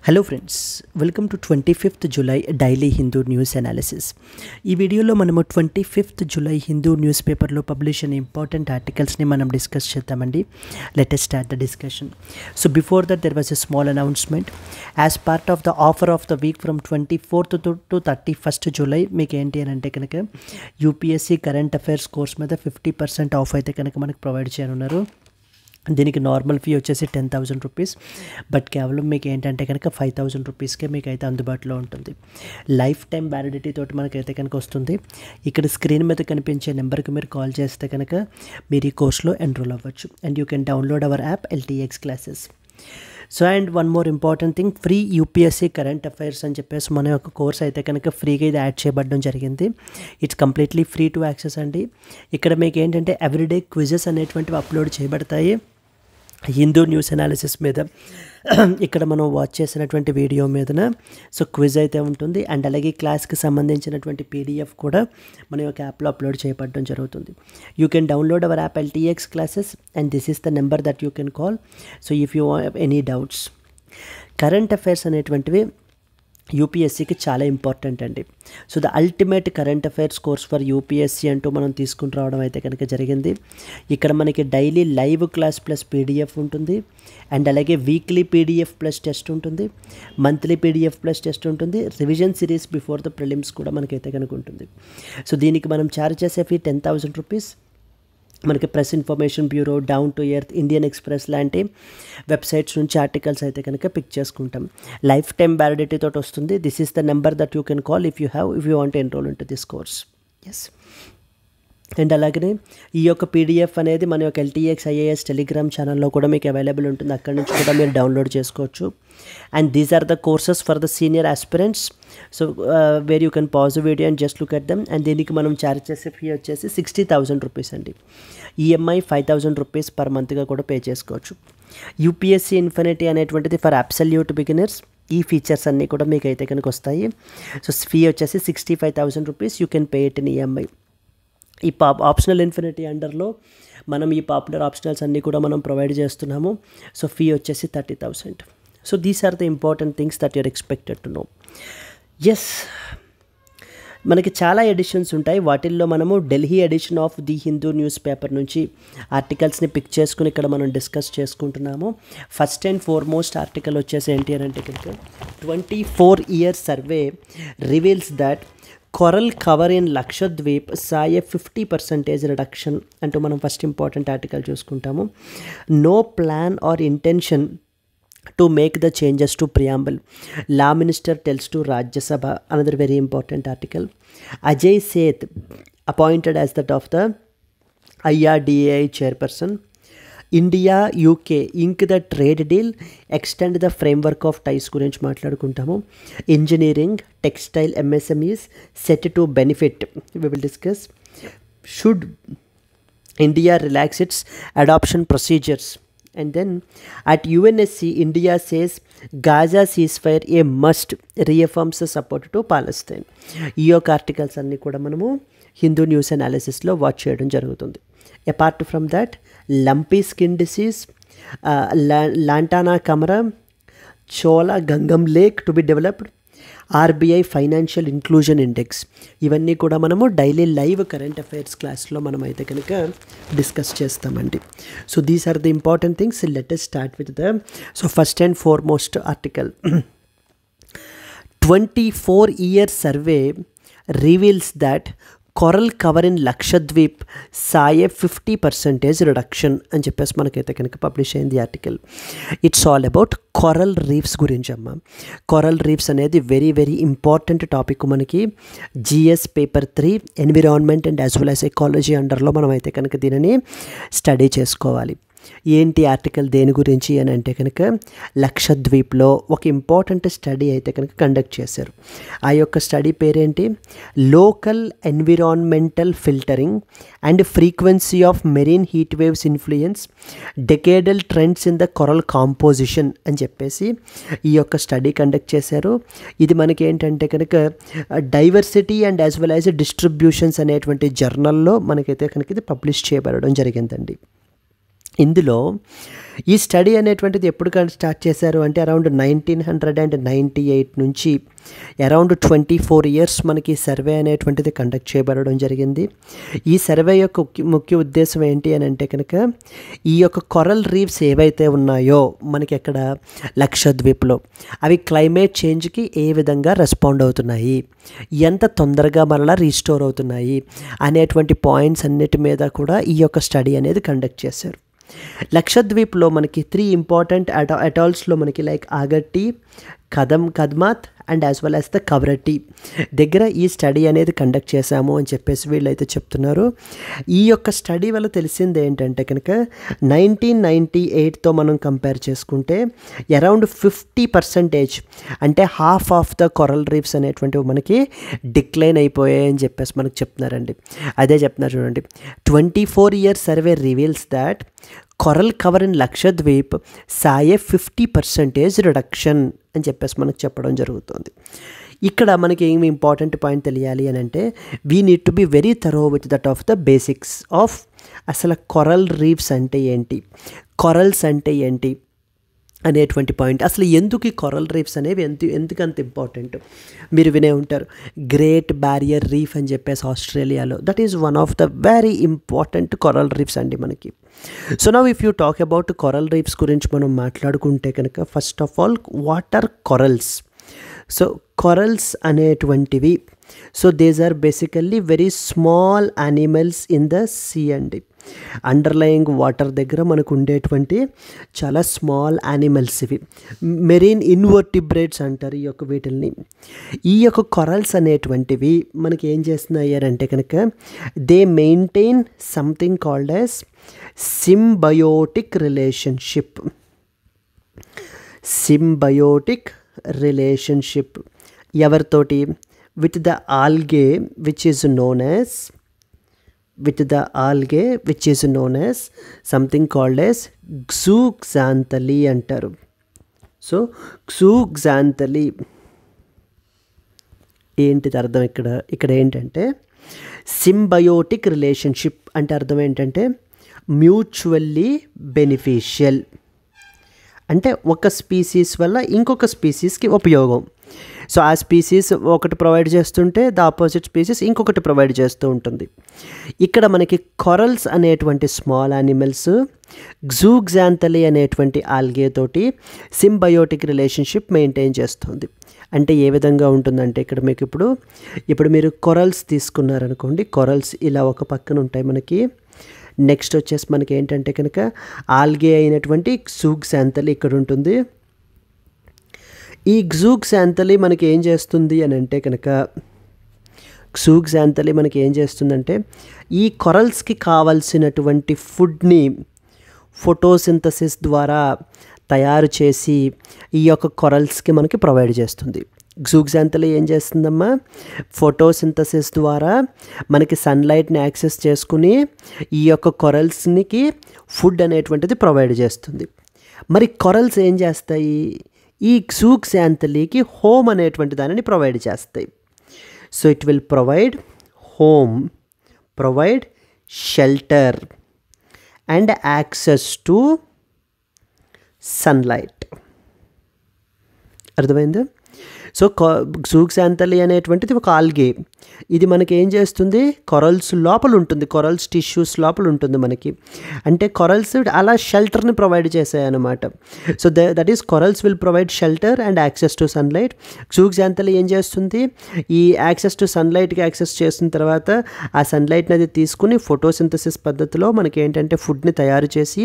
Hello friends, welcome to 25th July daily Hindu news analysis. ఈ వీడియోలో మనము 25th జూలై హిందూ న్యూస్ పేపర్లో పబ్లిష్ అయిన ఇంపార్టెంట్ ఆర్టికల్స్ని మనం డిస్కస్ చేద్దామండి. Let us start the discussion. So before that there was a small announcement. As part of the offer of the week from 24th to 31st July మీకు ఏంటి అని అంటే కనుక UPSC current affairs course మీద 50% of అయితే కనుక మనకు provide చేయనున్నారు. దీనికి నార్మల్ ఫీ వచ్చేసి 10,000 రూపీస్, బట్ కేవలం మీకు ఏంటంటే కనుక 5,000 రూపీస్కే మీకు అయితే అందుబాటులో ఉంటుంది. లైఫ్ టైం వ్యాలిడిటీ తోటి మనకైతే కనుక వస్తుంది. ఇక్కడ స్క్రీన్ మీద కనిపించే నెంబర్కి మీరు కాల్ చేస్తే కనుక మీరు ఈ కోర్స్లో ఎన్రోల్ అవ్వచ్చు. And you can download hour app LTX classes. So and one more important thing, free UPSC current affairs అని చెప్పేసి మన యొక్క కోర్స్ అయితే కనుక ఫ్రీగా ఇది యాడ్ చేయబడడం జరిగింది. It's completely free to access అండి. ఇక్కడ మీకు ఏంటంటే ఎవ్రీడే క్విజెస్ అనేటువంటివి అప్లోడ్ చేయబడతాయి హిందూ న్యూస్ అనాలిసిస్ మీద. ఇక్కడ మనం వాచ్ చేసినటువంటి వీడియో మీదన సో క్విజ్ అయితే ఉంటుంది. అండ్ అలాగే క్లాస్కి సంబంధించినటువంటి PDF కూడా మన యొక్క యాప్లో అప్లోడ్ చేయబడడం జరుగుతుంది. You can download hour app LTX classes and this is the number that you can call. So if you have any doubts. Current affairs అనేటువంటివి యూపీఎస్సీకి చాలా ఇంపార్టెంట్ అండి. So the ultimate current affairs course for UPSC అంటూ మనం తీసుకుని రావడం అయితే కనుక జరిగింది. ఇక్కడ మనకి daily live class plus PDF ఉంటుంది. అండ్ అలాగే వీక్లీ PDF ప్లస్ టెస్ట్ ఉంటుంది, మంత్లీ PDF ప్లస్ టెస్ట్ ఉంటుంది, revision series before the prelims కూడా మనకైతే కనుక ఉంటుంది. సో దీనికి మనం ఛార్జ్ చేసే ఫీ 10,000 రూపీస్. మనకి Press Information Bureau, Down to Earth, Indian Express లాంటి వెబ్సైట్స్ నుంచి ఆర్టికల్స్ అయితే కనుక పిక్ చేసుకుంటాం. లైఫ్ టైం వ్యాలిడిటీ తోటి వస్తుంది. This is the number that you can call if you want enroll in to this course. Yes. And అలాగనే ఈ యొక్క PDF అనేది మన యొక్క LTX IAS టెలిగ్రామ్ ఛానల్లో కూడా మీకు అవైలబుల్ ఉంటుంది. అక్కడి నుంచి కూడా మీరు డౌన్లోడ్ చేసుకోవచ్చు. And these are the courses for the senior aspirants. So where you can pause the video and just look at them. And దీనికి మనం ఛార్జ్ చేసే ఫీ వచ్చేసి 60,000 రూపీస్ అండి. EMI 5,000 రూపీస్ పర్ మంత్గా కూడా పే చేసుకోవచ్చు. యూపీఎస్సీ ఇన్ఫినిటీ అనేటువంటిది for absolute beginners. ఈ features అన్నీ కూడా మీకు అయితే కనుక వస్తాయి. సో ఫీ వచ్చేసి 65,000 rupees. You can pay it in EMI. ఈ ఆప్షనల్ ఇన్ఫినిటీ అండర్లో మనం ఈ పాపులర్ ఆప్షనల్స్ అన్నీ కూడా మనం ప్రొవైడ్ చేస్తున్నాము. సో ఫీ వచ్చేసి 30,000. So these are the important things that you're expected to know. Yes, మనకి చాలా ఎడిషన్స్ ఉంటాయి. వాటిల్లో మనము Delhi edition of the Hindu newspaper నుంచి ఆర్టికల్స్ని పిక్ చేసుకుని ఇక్కడ మనం డిస్కస్ చేసుకుంటున్నాము. ఫస్ట్ అండ్ ఫార్మోస్ట్ ఆర్టికల్ వచ్చేసి ఏంటి అని అంటే కనుక 24 year survey reveals that coral cover in Lakshadweep saw a 50% reduction అంటూ మనం ఫస్ట్ ఇంపార్టెంట్ ఆర్టికల్ చూసుకుంటాము. No plan or intention to make the changes to preamble, law minister tells to Rajya Sabha. Another very important article. Ajay Seth appointed as the of the IRDAI chairperson. India UK ink the trade deal, extend the framework of ties గురించి మాట్లాడుకుంటాము. Engineering, textile, MSMEs set to benefit. We will discuss. Should India relax its adoption procedures? And then at UNSC, India says Gaza ceasefire a must, reaffirms the support to Palestine. ఈ యొక్క articles అన్నీ కూడా మనము Hindu news అనాలిసిస్లో watch చేయడం జరుగుతుంది. Apart from that, lumpy skin disease, lantana camara, Chola Gangam lake to be developed, RBI financial inclusion index, ఇవన్నీ కూడా మనము డైలీ లైవ్ కరెంట్ అఫైర్స్ క్లాస్లో మనం అయితే కనుక డిస్కస్ చేస్తామండి. So these are the important things. Let us start with the first and foremost article. 24 year survey reveals that coral cover in Lakshadweep saw a 50% reduction అని చెప్పేసి మనకైతే కనుక publish అయింది article. It's all about coral reefs గురించి అమ్మ. Coral reefs అనేది very very important topic మనకి GS paper 3 environment and as well as ecology అండర్లో మనం అయితే కనుక దీనిని స్టడీ చేసుకోవాలి. ఏంటి ఆర్టికల్ దేని గురించి అని అంటే కనుక లక్షద్వీప్లో ఒక ఇంపార్టెంట్ స్టడీ అయితే కనుక కండక్ట్ చేశారు. ఆ యొక్క స్టడీ పేరేంటి? Local environmental filtering and frequency of marine heat waves influence, decadal trends in the coral composition అని చెప్పేసి ఈ యొక్క స్టడీ కండక్ట్ చేశారు. ఇది మనకి ఏంటంటే కనుక diversity and as well as distributions అనేటువంటి జర్నల్లో మనకైతే కనుక ఇది పబ్లిష్ చేయబడడం జరిగిందండి. ఇందులో ఈ స్టడీ అనేటువంటిది ఎప్పుడు స్టార్ట్ చేశారు అంటే అరౌండ్ 1998 నుంచి అరౌండ్ 24 ఇయర్స్ మనకి సర్వే అనేటువంటిది కండక్ట్ చేయబడడం జరిగింది. ఈ సర్వే యొక్క ముఖ్య ఉద్దేశం ఏంటి అని అంటే కనుక ఈ యొక్క కొరల్ రీఫ్స్ ఏవైతే ఉన్నాయో మనకి ఎక్కడ లక్షద్వీప్లో అవి క్లైమేట్ చేంజ్కి ఏ విధంగా రెస్పాండ్ అవుతున్నాయి, ఎంత తొందరగా మరలా రీస్టోర్ అవుతున్నాయి అనేటువంటి పాయింట్స్ అన్నిటి మీద కూడా ఈ యొక్క స్టడీ అనేది కండక్ట్ చేశారు. లక్షద్వీప్లో మనకి 3 ఇంపార్టెంట్ అటాల్స్లో మనకి like Agatti, Kadmat and as well as the Kavaratti దగ్గర ఈ స్టడీ అనేది కండక్ట్ చేశాము అని చెప్పేసి వీళ్ళైతే చెప్తున్నారు. ఈ యొక్క స్టడీ వల్ల తెలిసింది ఏంటంటే కనుక 1998తో మనం కంపేర్ చేసుకుంటే అరౌండ్ 50% అంటే half of the coral reefs అనేటువంటివి మనకి డిక్లైన్ అయిపోయాయి అని చెప్పేసి మనకు చెప్తున్నారండి. అదే చెప్తున్నారు చూడండి. 24 year survey reveals that coral cover in Lakshadweep saw a 50% reduction అని చెప్పేసి మనకు చెప్పడం జరుగుతుంది. ఇక్కడ మనకి ఏమి ఇంపార్టెంట్ పాయింట్ తెలియాలి అని అంటే we need to be very thorough with that of the basics of అసలు కొరల్ రీఫ్స్ అంటే ఏంటి, కొరల్స్ అంటే ఏంటి అనేటువంటి పాయింట్. అసలు ఎందుకు ఈ కొరల్ రీఫ్స్ అనేవి ఎందుకంత ఇంపార్టెంట్ మీరు వినే ఉంటారు. గ్రేట్ బ్యారియర్ రీఫ్ అని చెప్పేసి ఆస్ట్రేలియాలో that is one of the very important coral reefs అండి మనకి. So now if you talk about coral reefs గురించి మనం మాట్లాడుకుంటే కనుక first of all what are corals. So corals అనేటువంటివి so these are basically very small animals in the sea అండి. Underlying water దగ్గర మనకు ఉండేటువంటి చాలా స్మాల్ యానిమల్స్ ఇవి. మెరీన్ ఇన్వర్టిబ్రేట్స్ అంటారు ఈ యొక్క వీటిల్ని. ఈ యొక్క కొరల్స్ అనేటువంటివి మనకి ఏం చేస్తున్నాయి అంటే కనుక they maintain something called as symbiotic relationship. Symbiotic relationship ఎవరితోటి? With the algae which is known as something called as zooxanthellae అంటారు. సో zooxanthellae ఏంటిది అర్థం ఇక్కడ ఏంటంటే సింబయోటిక్ రిలేషన్షిప్ అంటే అర్థం ఏంటంటే మ్యూచువల్లీ బెనిఫిషియల్, అంటే ఒక స్పీసీస్ వల్ల ఇంకొక స్పీసీస్కి ఉపయోగం. సో ఆ స్పీసీస్ ఒకటి ప్రొవైడ్ చేస్తుంటే ద ఆపోజిట్ స్పీసీస్ ఇంకొకటి ప్రొవైడ్ చేస్తూ ఉంటుంది. ఇక్కడ మనకి కొరల్స్ అనేటువంటి స్మాల్ యానిమల్స్ జూగ్జాంథెల్లీ అనేటువంటి ఆల్గే తోటి సింబయోటిక్ రిలేషన్షిప్ మెయింటైన్ చేస్తుంది. అంటే ఏ విధంగా ఉంటుందంటే ఇక్కడ మీకు ఇప్పుడు మీరు కొరల్స్ తీసుకున్నారనుకోండి, కొరల్స్ ఇలా ఒక పక్కన ఉంటాయి మనకి. నెక్స్ట్ వచ్చేసి మనకి ఏంటంటే కనుక ఆల్గే అయినటువంటి జూగ్జాంథెల్లీ ఇక్కడ ఉంటుంది. ఈ జూగ్జాంథెల్లీ మనకి ఏం చేస్తుంది అని అంటే కనుక జూగ్జాంథెల్లీ మనకి ఏం చేస్తుందంటే ఈ కొరల్స్కి కావలసినటువంటి ఫుడ్ని ఫోటోసింథసిస్ ద్వారా తయారు చేసి ఈ యొక్క కొరల్స్కి మనకి ప్రొవైడ్ చేస్తుంది. జూగ్జాంథెల్లీ ఏం చేస్తుందమ్మా, ఫోటోసింథసిస్ ద్వారా మనకి సన్లైట్ని యాక్సెస్ చేసుకుని ఈ యొక్క కొరల్స్కి ఫుడ్ అనేటువంటిది ప్రొవైడ్ చేస్తుంది. మరి కొరల్స్ ఏం చేస్తాయి, ఈ జూగ్జాంథెల్లీకి హోమ్ అనేటువంటి దానిని ప్రొవైడ్ చేస్తాయి. So it will provide home, provide shelter and access to sunlight. అర్థమైందా? సో జూగ్జాంథెల్లీ అనేటువంటిది ఒక ఆల్గే. ఇది మనకి ఏం చేస్తుంది, కొరల్స్ లోపల ఉంటుంది, కొరల్స్ టిష్యూస్ లోపల ఉంటుంది మనకి. అంటే కొరల్స్ అలా షెల్టర్ని ప్రొవైడ్ చేసాయి అన్నమాట. So that is corals will provide shelter and access to sunlight. Zooxanthellae ఏం చేస్తుంది, ఈ యాక్సెస్ టు సన్లైట్కి యాక్సెస్ చేసిన తర్వాత ఆ సన్లైట్ని అది తీసుకుని ఫోటోసింథసిస్ పద్ధతిలో మనకి ఏంటంటే ఫుడ్ని తయారు చేసి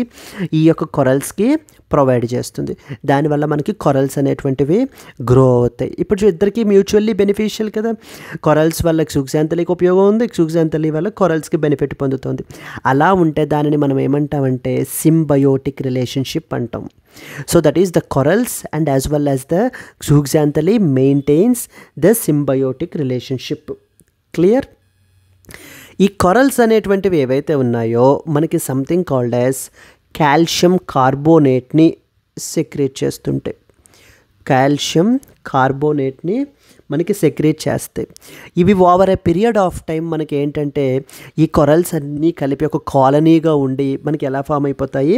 ఈ యొక్క కొరల్స్కి ప్రొవైడ్ చేస్తుంది. దానివల్ల మనకి కొరల్స్ అనేటువంటివి గ్రో అవుతాయి. ఇప్పుడు ఇద్దరికి మ్యూచువల్లీ బెనిఫిషియల్ కదా. కొరల్స్ వల్ల జూగ్జాంథెల్లీకి ఉపయోగం ఉంది, జూగ్జాంథెల్లీ వల్ల కొరల్స్కి బెనిఫిట్ పొందుతుంది. అలా ఉంటే దానిని మనం ఏమంటామంటే సింబయోటిక్ రిలేషన్షిప్ అంటాం. So that is the corals and as well as the zooxanthellae maintains the symbiotic relationship. Clear? ఈ కొరల్స్ అనేటువంటివి ఏవైతే ఉన్నాయో మనకి సంథింగ్ కాల్డ్ యాజ్ కాల్షియం కార్బోనేట్ని సెక్రేట్ చేస్తుంటాయి. కాల్షియం కార్బోనేట్ని మనకి సెక్రేట్ చేస్తాయి. ఇవి over a period of time మనకి ఏంటంటే ఈ కొరల్స్ అన్నీ కలిపి ఒక కాలనీగా ఉండి మనకి ఎలా ఫామ్ అయిపోతాయి,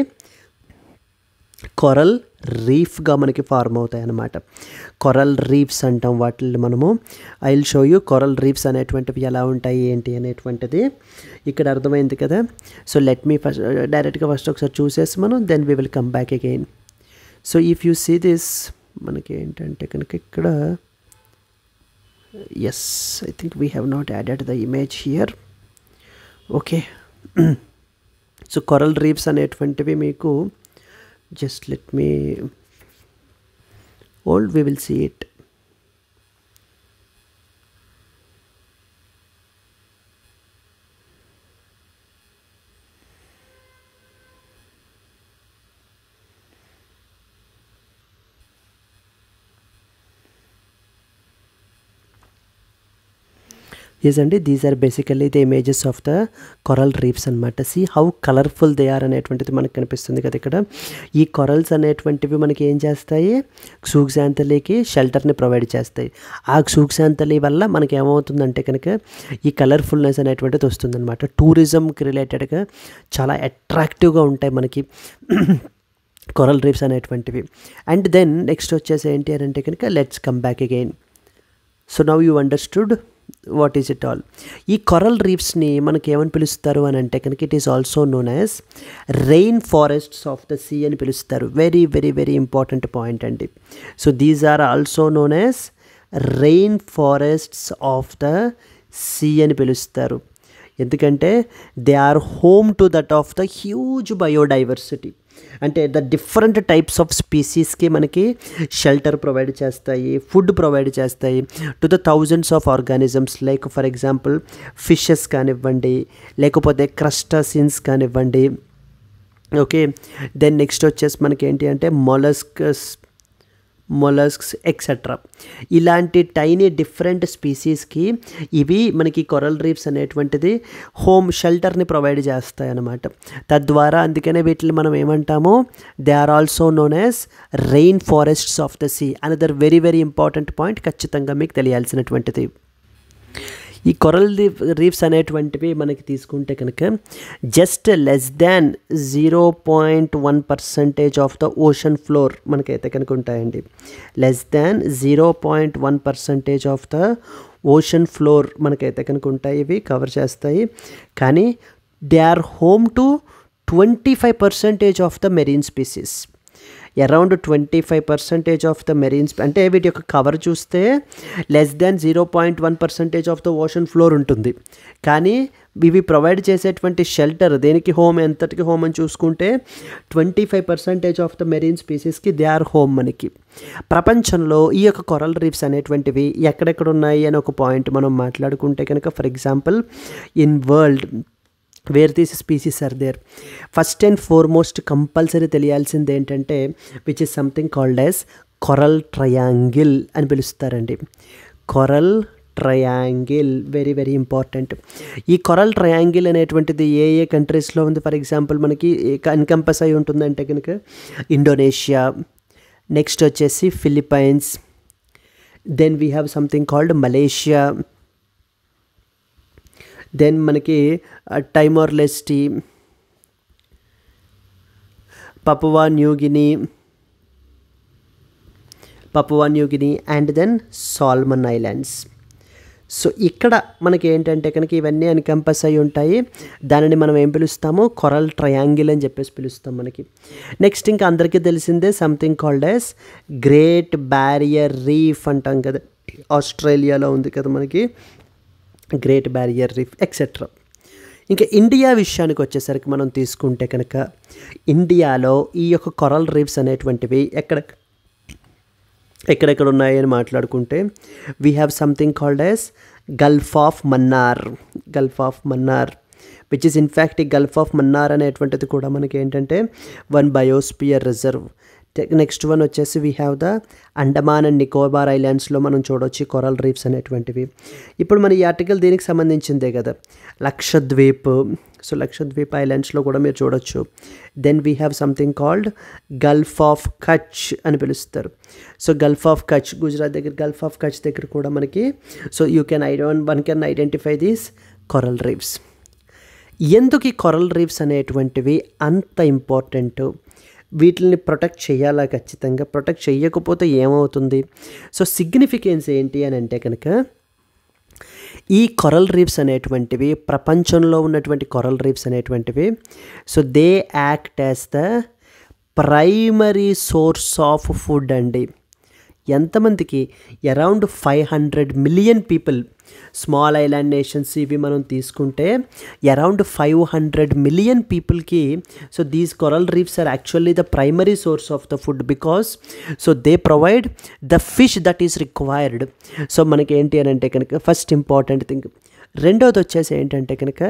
కొరల్ రీఫ్గా మనకి ఫార్మ్ అవుతాయి అన్నమాట. కొరల్ రీఫ్స్ అంటాం వాటిని మనము. I will show you coral reefs అనేటువంటివి ఎలా ఉంటాయి ఏంటి అనేటువంటిది ఇక్కడ అర్థమైంది కదా. సో లెట్ మీ ఫస్ట్ డైరెక్ట్గా ఒకసారి చూసేసి మనం then we will come back again. So if you see this మనకి ఏంటంటే కనుక ఇక్కడ yes I think we have not added the image here. Okay, so coral reefs అనేటువంటివి మీకు just let me hold, we will see it. Yes అండి, these are basically the images of the coral reefs అనమాట. See how colourful they are అనేటువంటిది మనకు కనిపిస్తుంది కదా ఇక్కడ. ఈ కొరల్స్ అనేటువంటివి మనకి ఏం చేస్తాయి, సూక్సాంతలీకి షెల్టర్ని ప్రొవైడ్ చేస్తాయి. ఆ సూక్సాంతలీ వల్ల మనకి ఏమవుతుందంటే కనుక ఈ కలర్ఫుల్నెస్ అనేటువంటిది వస్తుందన్నమాట. టూరిజంకి రిలేటెడ్గా చాలా అట్రాక్టివ్గా ఉంటాయి మనకి కొరల్ రీఫ్స్ అనేటువంటివి. అండ్ దెన్ నెక్స్ట్ వచ్చేసి ఏంటి అని అంటే కనుక let's come back again. So now you understood what is it all. ఈ కొరల్ రీఫ్స్ని మనకి ఏమని పిలుస్తారు అని అంటే కనుక it is also known as rain forests of the sea అని పిలుస్తారు. Very very very important point అండి. So these are also known as rain forests of the sea అని పిలుస్తారు. ఎందుకంటే they are home to that of the huge biodiversity. అంటే the different types of స్పీసీస్కి మనకి shelter provide చేస్తాయి, food provide చేస్తాయి to the thousands of organisms. Like for example fishes కానివ్వండి, లేకపోతే క్రస్టాసియన్స్ కానివ్వండి. ఓకే, దెన్ నెక్స్ట్ వచ్చేసి మనకి ఏంటి అంటే మొలస్క్స్ ఎక్సెట్రా. ఇలాంటి టైనీ డిఫరెంట్ స్పీసీస్కి ఇవి మనకి కొరల్ రీఫ్స్ అనేటువంటిది హోమ్ షెల్టర్ని ప్రొవైడ్ చేస్తాయి అన్నమాట. తద్వారా అందుకనే వీటిని మనం ఏమంటాము, they are also known as rain forests of the sea. Another very very important point ఖచ్చితంగా మీకు తెలియాల్సినటువంటిది. ఈ కొరల్ రీఫ్స్ అనేటువంటివి మనకి తీసుకుంటే కనుక just less than 0.1% of the ocean floor మనకైతే కనుక ఉంటాయండి. Less than 0.1% of the ocean floor మనకైతే కనుక ఉంటాయి. ఇవి కవర్ చేస్తాయి. కానీ they are home to 25% of the marine species. Around 25% of the marines, అంటే వీటి యొక్క కవర్ చూస్తే less than 0.1% of the ocean floor ఉంటుంది. కానీ ఇవి ప్రొవైడ్ చేసేటువంటి షెల్టర్ దేనికి హోమ్, ఎంతటికి హోమ్ అని చూసుకుంటే 25% ఆఫ్ ద మెరీన్ స్పీసీస్కి దే ఆర్ హోమ్ మనకి. ప్రపంచంలో ఈ యొక్క కొరల్ రీఫ్స్ అనేటువంటివి ఎక్కడెక్కడ ఉన్నాయి అని ఒక పాయింట్ మనం మాట్లాడుకుంటే కనుక, for example in world where these species are there, first and foremost compulsory తెలియాల్సింది ఏంటంటే which is something called as coral triangle అని పిలుస్తారండి. Coral triangle very very important. ఈ కొరల్ ట్రయాంగిల్ అనేటువంటిది ఏ ఏ కంట్రీస్లో ఉంది, ఫర్ ఎగ్జాంపుల్ మనకి ఎన్కంపస్ అయి ఉంటుందంటే కనుక ఇండోనేషియా, నెక్స్ట్ వచ్చేసి Philippines, then we have something called Malaysia, then మనకి Timor Leste, Papua New Guinea and then Solomon Islands. So ఇక్కడ మనకి ఏంటంటే కనుక ఇవన్నీ ఎన్కంపస్ అయి ఉంటాయి. దానిని మనం ఏం పిలుస్తాము, కొరల్ ట్రయాంగిల్ అని చెప్పేసి పిలుస్తాం మనకి. నెక్స్ట్ ఇంకా అందరికీ తెలిసిందే something called as great barrier reef అంటాం కదా, ఆస్ట్రేలియాలో ఉంది కదా మనకి గ్రేట్ బ్యారియర్ రీఫ్ ఎక్సెట్రా. ఇంకా ఇండియా విషయానికి వచ్చేసరికి మనం తీసుకుంటే కనుక ఇండియాలో ఈ యొక్క కొరల్ రీఫ్స్ అనేటువంటివి ఎక్కడెక్కడ ఉన్నాయని మాట్లాడుకుంటే we have something called as Gulf of Mannar which is in fact ఈ గల్ఫ్ ఆఫ్ మన్నార్ అనేటువంటిది కూడా మనకి ఏంటంటే one biosphere reserve. Next one వచ్చేసి we have the Andaman and Nicobar ఐలాండ్స్లో మనం చూడొచ్చు కొరల్ రీఫ్స్ అనేటువంటివి. ఇప్పుడు మన ఈ ఆర్టికల్ దీనికి సంబంధించిందే కదా. లక్షద్వీప్, సో లక్షద్వీప్ ఐలాండ్స్లో కూడా మీరు చూడొచ్చు. Then we have something called Gulf of Kutch అని పిలుస్తారు. So Gulf of Kutch, Gujarat దగ్గర గల్ఫ్ ఆఫ్ కచ్ దగ్గర కూడా మనకి, so one can identify these coral reefs. ఎందుకు ఈ కొరల్ రీఫ్స్ అనేటువంటివి అంత ఇంపార్టెంట్? వీటిని ప్రొటెక్ట్ చేయాలా? ఖచ్చితంగా. ప్రొటెక్ట్ చేయకపోతే ఏమవుతుంది? సో సిగ్నిఫికెన్స్ ఏంటి అని అంటే కనుక, ఈ కొరల్ రీఫ్స్ అనేటువంటివి, ప్రపంచంలో ఉన్నటువంటి కొరల్ రీఫ్స్ అనేటువంటివి, so they act as the primary source of food అండి. ఎంతమందికి? Around 500 million people. Small island nations ఇవి మనం తీసుకుంటే అరౌండ్ 500 మిలియన్ పీపుల్కి, so these coral reefs are actually the primary source of the food, because so they provide the fish that is required. So మనకి ఏంటి అని అంటే కనుక ఫస్ట్ ఇంపార్టెంట్ థింగ్. రెండోది వచ్చేసి ఏంటంటే కనుక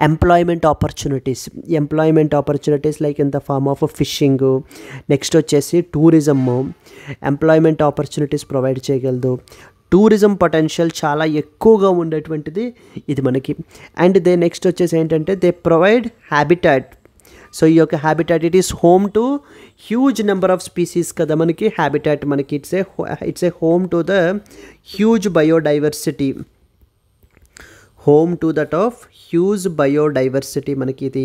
employment opportunities like in the form of fishing. Next వచ్చేసి టూరిజము, ఎంప్లాయ్మెంట్ ఆపర్చునిటీస్ ప్రొవైడ్ చేయగలదు. టూరిజం పొటెన్షియల్ చాలా ఎక్కువగా ఉండేటువంటిది ఇది మనకి. అండ్ నెక్స్ట్ వచ్చేసి ఏంటంటే దే ప్రొవైడ్ హ్యాబిటాట్. సో ఈ యొక్క habitat, it is home to huge number of species కదా మనకి. హ్యాబిటాట్ మనకి it's a home to the huge biodiversity, home to that of huge biodiversity మనకి ఇది.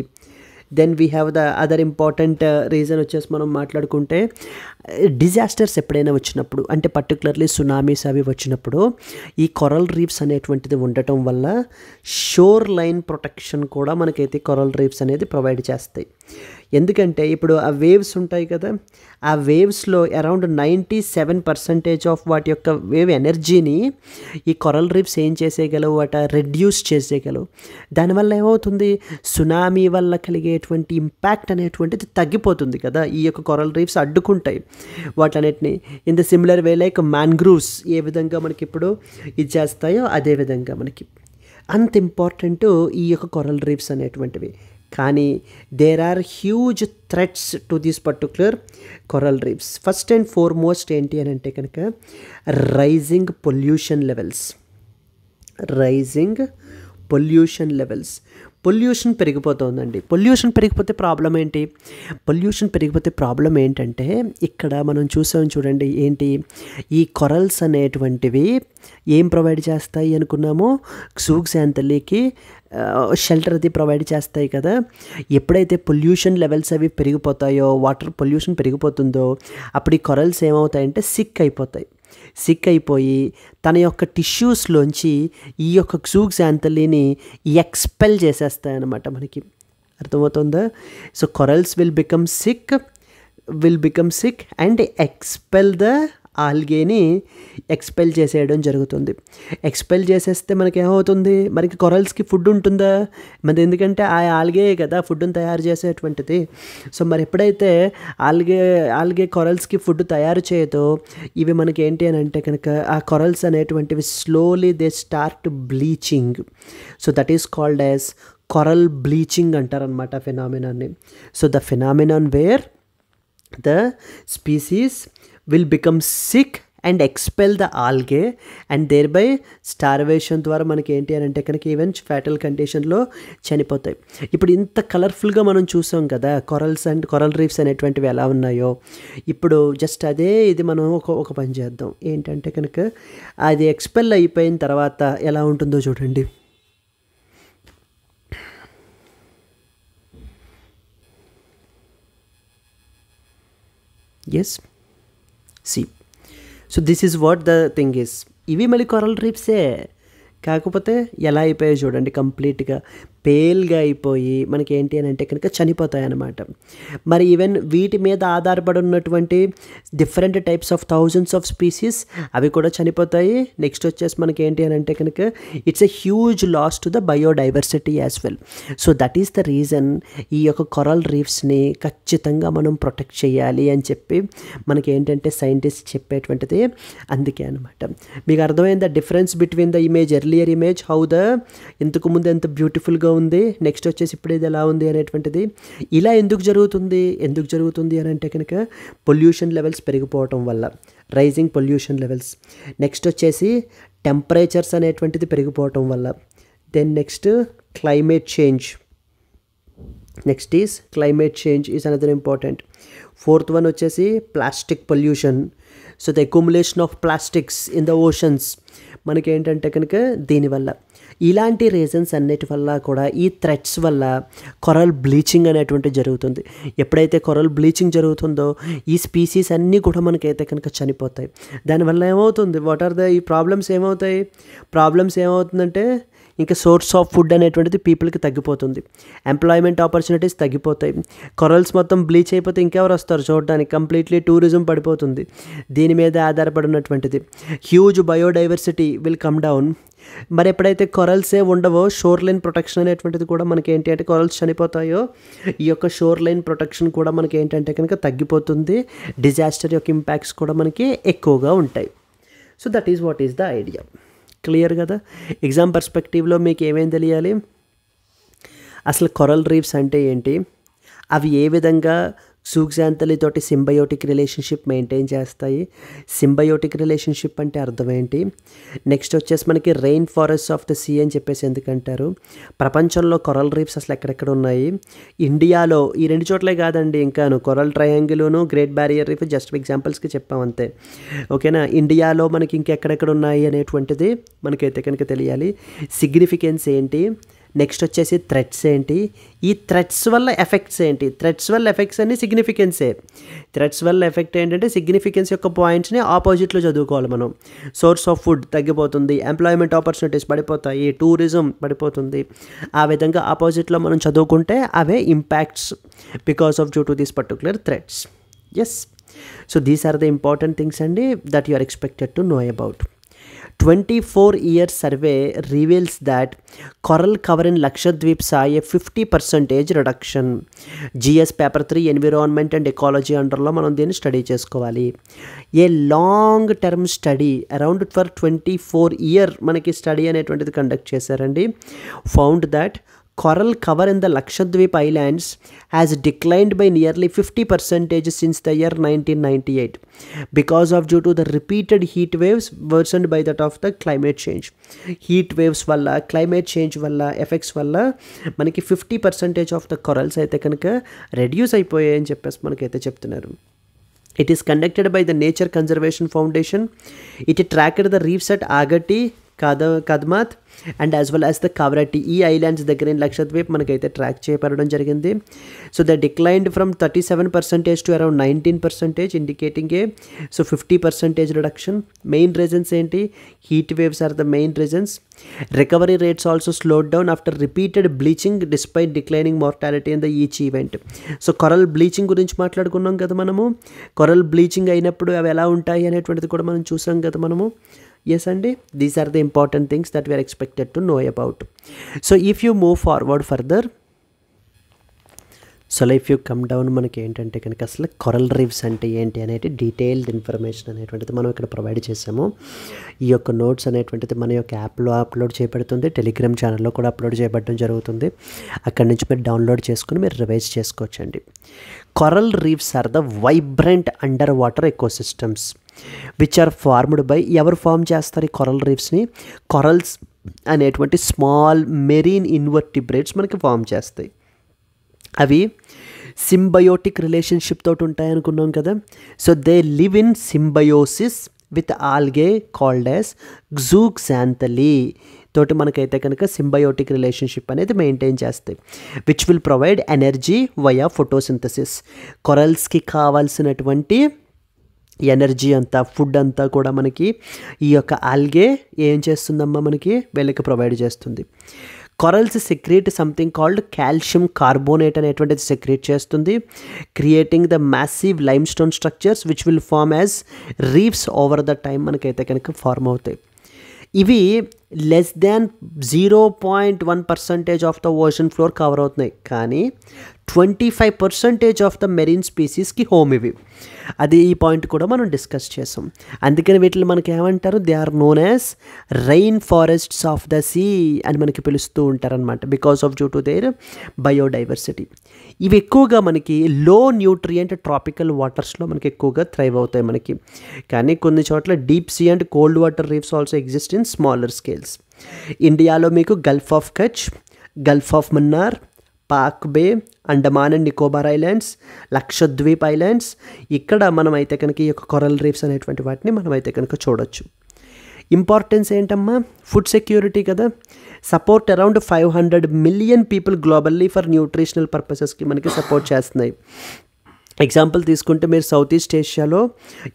Then we have the other important reason వచ్చేసి మనం మాట్లాడుకుంటే, డిజాస్టర్స్ ఎప్పుడైనా వచ్చినప్పుడు, అంటే పర్టికులర్లీ సునామీస్ అవి వచ్చినప్పుడు, ఈ కొరల్ రీఫ్స్ అనేటువంటిది ఉండటం వల్ల షోర్ లైన్ ప్రొటెక్షన్ కూడా మనకైతే కొరల్ రీఫ్స్ అనేది ప్రొవైడ్ చేస్తాయి. ఎందుకంటే ఇప్పుడు ఆ వేవ్స్ ఉంటాయి కదా, ఆ వేవ్స్లో అరౌండ్ 97% ఆఫ్ వాటి యొక్క వేవ్ ఎనర్జీని ఈ కొరల్ రీఫ్స్ ఏం చేసేయగలవు, రెడ్యూస్ చేసేయగలవు. దానివల్ల ఏమవుతుంది? సునామీ వల్ల కలిగేటువంటి ఇంపాక్ట్ అనేటువంటిది తగ్గిపోతుంది కదా. ఈ యొక్క కొరల్ రీఫ్స్ అడ్డుకుంటాయి వాటన్నిటిని. In the similar way like mangroves ఏ విధంగా మనకి ఇప్పుడు ఇది చేస్తాయో అదే విధంగా మనకి అంత ఇంపార్టెంట్ ఈ యొక్క కొరల్ రీఫ్స్ అనేటువంటివి. కానీ there are huge threats to this particular coral reefs. First and foremost ఏంటి అని అంటే కనుక రైజింగ్ పొల్యూషన్ లెవెల్స్. పొల్యూషన్ పెరిగిపోతుందండి. పొల్యూషన్ పెరిగిపోతే ప్రాబ్లం ఏంటంటే ఇక్కడ మనం చూసాం చూడండి, ఏంటి ఈ కొరల్స్ అనేటువంటివి ఏం ప్రొవైడ్ చేస్తాయి అనుకున్నామో, క్సూక్సాంతలీకి షెల్టర్ అది ప్రొవైడ్ చేస్తాయి కదా. ఎప్పుడైతే పొల్యూషన్ లెవెల్స్ అవి పెరిగిపోతాయో, వాటర్ పొల్యూషన్ పెరిగిపోతుందో, అప్పుడు ఈ కొరల్స్ ఏమవుతాయంటే సిక్ అయిపోయి తన యొక్క టిష్యూస్లోంచి ఈ యొక్క క్సూక్సాంతలీని ఎక్స్పెల్ చేసేస్తాయన్నమాట మనకి. అర్థమవుతుందా? So corals will become sick and expel the ఆల్గేని ఎక్స్పెల్ చేసేయడం జరుగుతుంది. ఎక్స్పెల్ చేసేస్తే మనకి ఏమవుతుంది? మనకి కొరల్స్కి ఫుడ్ ఉంటుందా? మరి ఎందుకంటే ఆ ఆల్గే కదా ఫుడ్ని తయారు చేసేటువంటిది. సో మరి ఎప్పుడైతే ఆల్గే కొరల్స్కి ఫుడ్ తయారు చేయదో, ఇవి మనకి ఏంటి అని అంటే కనుక ఆ కొరల్స్ అనేటువంటివి slowly they start bleaching. So that is called as coral bleaching అంటారనమాట ఫినామినాన్ని. So the phenomenon where the species will become sick and expel the algae and thereby starvation ద్వారా మనకి ఏంటి అని అంటే కనుక ఈవెన్ ఫ్యాటల్ కండిషన్లో చనిపోతాయి. ఇప్పుడు ఇంత కలర్ఫుల్గా మనం చూసాం కదా కొరల్స్ అండ్ కొరల్ రీఫ్స్ అనేటువంటివి ఎలా ఉన్నాయో. ఇప్పుడు జస్ట్ అదే ఇది మనం ఒక పని చేద్దాం. ఏంటంటే కనుక అది ఎక్స్పెల్ అయిపోయిన తర్వాత ఎలా ఉంటుందో చూడండి. Yes, see, so this is what the thing is. ఇవి మళ్ళీ కొరల్ రీఫ్సే, కాకపోతే ఎలా అయిపోయాయి చూడండి, కంప్లీట్గా పేల్గా అయిపోయి మనకి ఏంటి అని అంటే కనుక చనిపోతాయి అన్నమాట. మరి ఈవెన్ వీటి మీద ఆధారపడి ఉన్నటువంటి different types of thousands of species అవి కూడా చనిపోతాయి. నెక్స్ట్ వచ్చేసి మనకి ఏంటి అని అంటే కనుక it's a huge loss to the biodiversity as well. So that is the reason ఈ యొక్క కొరల్ రీఫ్స్ని ఖచ్చితంగా మనం ప్రొటెక్ట్ చేయాలి అని చెప్పి మనకి ఏంటంటే సైంటిస్ట్ చెప్పేటువంటిది అందుకే అనమాట. మీకు అర్థమైంది difference between the image, earlier image, how the ఇంతకు ముందు ఎంత బ్యూటిఫుల్గా ఉంది, నెక్స్ట్ వచ్చేసి ఇప్పుడు ఇది ఎలా ఉంది అనేటువంటిది. ఇలా ఎందుకు జరుగుతుంది అని అంటే కనుక పొల్యూషన్ లెవెల్స్ పెరిగిపోవటం వల్ల, రైజింగ్ పొల్యూషన్ లెవెల్స్. నెక్స్ట్ వచ్చేసి టెంపరేచర్స్ అనేటువంటిది పెరిగిపోవటం వల్ల. Then next climate change. Next is climate change is another important. Fourth one వచ్చేసి plastic pollution. So the accumulation of plastics in the oceans మనకి ఏంటంటే కనుక దీనివల్ల ఇలాంటి రీజన్స్ అన్నిటి వల్ల కూడా ఈ థ్రెట్స్ వల్ల కొరల్ బ్లీచింగ్ అనేటువంటి జరుగుతుంది. ఎప్పుడైతే కొరల్ బ్లీచింగ్ జరుగుతుందో ఈ స్పీసీస్ అన్నీ కూడా మనకైతే కనుక చనిపోతాయి. దానివల్ల ఏమవుతుంది, వాట్ ఆర్ ద ఈ ప్రాబ్లమ్స్ ఏమవుతాయి, ప్రాబ్లమ్స్ ఏమవుతుందంటే ఇంకా సోర్స్ ఆఫ్ ఫుడ్ అనేటువంటిది పీపుల్కి తగ్గిపోతుంది, ఎంప్లాయ్మెంట్ ఆపర్చునిటీస్ తగ్గిపోతాయి. కొరల్స్ మొత్తం బ్లీచ్ అయిపోతే ఇంకెవరు వస్తారు చూడడానికి, కంప్లీట్లీ టూరిజం పడిపోతుంది. దీని మీద ఆధారపడినటువంటిది huge biodiversity will come down. మరి ఎప్పుడైతే కొరల్సే ఉండవో షోర్ లైన్ ప్రొటెక్షన్ అనేటువంటిది కూడా మనకి ఏంటి అంటే కొరల్స్ చనిపోతాయో ఈ యొక్క షోర్ లైన్ ప్రొటెక్షన్ కూడా మనకి ఏంటంటే కనుక తగ్గిపోతుంది. డిజాస్టర్ యొక్క ఇంపాక్ట్స్ కూడా మనకి ఎక్కువగా ఉంటాయి. So that is what is the idea. Clear కదా? ఎగ్జామ్ పర్స్పెక్టివ్లో మీకు ఏమేమి తెలియాలి, అసలు కొరల్ రీఫ్స్ అంటే ఏంటి, అవి ఏ విధంగా సూక్సాంతలితోటి సింబయోటిక్ రిలేషన్షిప్ మెయింటైన్ చేస్తాయి, సింబయోటిక్ రిలేషన్షిప్ అంటే అర్థం ఏంటి, నెక్స్ట్ వచ్చేసి మనకి rain forest of the sea అని చెప్పేసి ఎందుకంటారు, ప్రపంచంలో కొరల్ రీఫ్స్ అసలు ఎక్కడెక్కడ ఉన్నాయి, ఇండియాలో ఈ రెండు చోట్లే కాదండి ఇంకాను కొరల్ ట్రయాంగిల్ను గ్రేట్ బ్యారియర్ రీఫ్ జస్ట్ ఎగ్జాంపుల్స్కి చెప్పాం అంతే. ఓకేనా? ఇండియాలో మనకి ఇంకెక్కడెక్కడ ఉన్నాయి అనేటువంటిది మనకైతే కనుక తెలియాలి. సిగ్నిఫికెన్స్ ఏంటి, నెక్స్ట్ వచ్చేసి థ్రెట్స్ ఏంటి, ఈ థ్రెట్స్ వల్ల ఎఫెక్ట్స్ ఏంటి, థ్రెట్స్ వల్ల ఎఫెక్ట్స్ అన్ని సిగ్నిఫికెన్సే. థ్రెట్స్ వల్ల ఎఫెక్ట్ ఏంటంటే సిగ్నిఫికెన్స్ యొక్క పాయింట్స్ని ఆపోజిట్లో చదువుకోవాలి మనం. సోర్స్ ఆఫ్ ఫుడ్ తగ్గిపోతుంది, ఎంప్లాయ్మెంట్ ఆపర్చునిటీస్ పడిపోతాయి, టూరిజం పడిపోతుంది. ఆ విధంగా ఆపోజిట్లో మనం చదువుకుంటే అవే impacts because of due to these particular threats. Yes, so these are the important things అండి that you are expected to know about. 24-year survey reveals that coral cover in Lakshadweep saw a 50% reduction. GS paper 3 environment and ecology underlo మనం దీన్ని study చేసుకోవాలి. A long term study around for 24 year మనకి study అనేటువంటిది conduct చేశారండి. Found that coral cover in the Lakshadweep Islands has declined by nearly 50% since the year 1998 because of due to the repeated heat waves worsened by that of the climate change. Heat waves వల్ల climate change వల్ల effects వల్ల మనకి 50% of the corals అయితే కనుక reduce అయిపోయాయి అని చెప్పేసి మనకైతే చెప్తున్నారు. It is conducted by the Nature Conservation Foundation. It tracked the reefs at Agatti, Kadmat and as well as the Kavaratti, ఈ ఐలాండ్స్ దగ్గర లక్షద్వీప్ మనకైతే ట్రాక్ చేయబడడం జరిగింది. So the declined from 37% to around 19%, indicating a 50% reduction. Main reasons ఏంటి, heat waves are the main reasons. Recovery rates also slowed down after repeated bleaching despite declining mortality in the each event. So coral bleaching గురించి మాట్లాడుకున్నాం కదా మనము, coral bleaching అయినప్పుడు అవి ఎలా ఉంటాయి అనేటువంటిది కూడా మనం చూసాం కదా మనము. Yes అండి, these are the important things that we are expected to know about. So if you move forward further, so if you come down మనకి ఏంటంటే కనుక అసలు కొరల్ రీఫ్స్ అంటే ఏంటి అనేది డీటెయిల్డ్ ఇన్ఫర్మేషన్ అనేటువంటిది మనం ఇక్కడ ప్రొవైడ్ చేసాము. ఈ యొక్క నోట్స్ అనేటువంటిది మన యొక్క యాప్లో అప్లోడ్ చేయబడుతుంది, టెలిగ్రామ్ ఛానల్లో కూడా అప్లోడ్ చేయబడడం జరుగుతుంది. అక్కడి నుంచి మీరు డౌన్లోడ్ చేసుకుని మీరు రివైజ్ చేసుకోవచ్చండి. Coral reefs are the vibrant under water ecosystems which are formed by, ఎవరు ఫామ్ చేస్తారు ఈ కొరల్ రీఫ్స్ని, కొరల్స్ అనేటువంటి స్మాల్ మెరీన్ ఇన్వర్టిబ్రేట్స్ మనకి ఫామ్ చేస్తాయి. అవి సింబయోటిక్ రిలేషన్షిప్ తోటి ఉంటాయి అనుకున్నాం కదా. So they live in symbiosis with algae called as zooxanthellae తోటి మనకైతే కనుక సింబయోటిక్ రిలేషన్షిప్ అనేది మెయింటైన్ చేస్తాయి. Which will provide energy via photosynthesis. కొరల్స్కి కావాల్సినటువంటి ఎనర్జీ అంతా, ఫుడ్ అంతా కూడా మనకి ఈ యొక్క ఆల్గే ఏం చేస్తుందమ్మా, మనకి వీళ్ళకి ప్రొవైడ్ చేస్తుంది. Corals secrete something called calcium carbonate అనేటువంటిది సెక్రేట్ చేస్తుంది, creating the massive limestone structures which will form as reefs over the time మనకైతే కనుక ఫార్మ్ అవుతాయి. ఇవి less than 0.1% of the ocean floor cover అవుతున్నాయి, కానీ 25% ఆఫ్ ద మెరీన్ స్పీసీస్కి home ఇవి. అది ఈ పాయింట్ కూడా మనం డిస్కస్ చేసాం. అందుకని వీటిని మనకి ఏమంటారు, they are known as rain forests of the sea అని మనకి పిలుస్తూ ఉంటారనమాట, because of due to their biodiversity. ఇవి ఎక్కువగా మనకి లో న్యూట్రియంట్ ట్రాపికల్ వాటర్స్లో మనకి ఎక్కువగా థ్రైవ్ అవుతాయి మనకి, కానీ కొన్ని చోట్ల deep sea and cold water reefs also exist in smaller scales. ఇండియాలో మీకు gulf of Kutch, gulf of Mannar, Palk bay, Andaman and Nicobar islands, Lakshadweep islands. ఇక్కడ మనమైతే కనుక ఈ యొక్క కొరల్ రీఫ్స్ అనేటువంటి వాటిని మనమైతే కనుక చూడొచ్చు. ఇంపార్టెన్స్ ఏంటమ్మా? ఫుడ్ సెక్యూరిటీ కదా. Support around 500 million people globally for nutritional పర్పసెస్కి మనకి సపోర్ట్ చేస్తున్నాయి. ఎగ్జాంపుల్ తీసుకుంటే మీరు సౌత్ ఈస్ట్ ఏషియాలో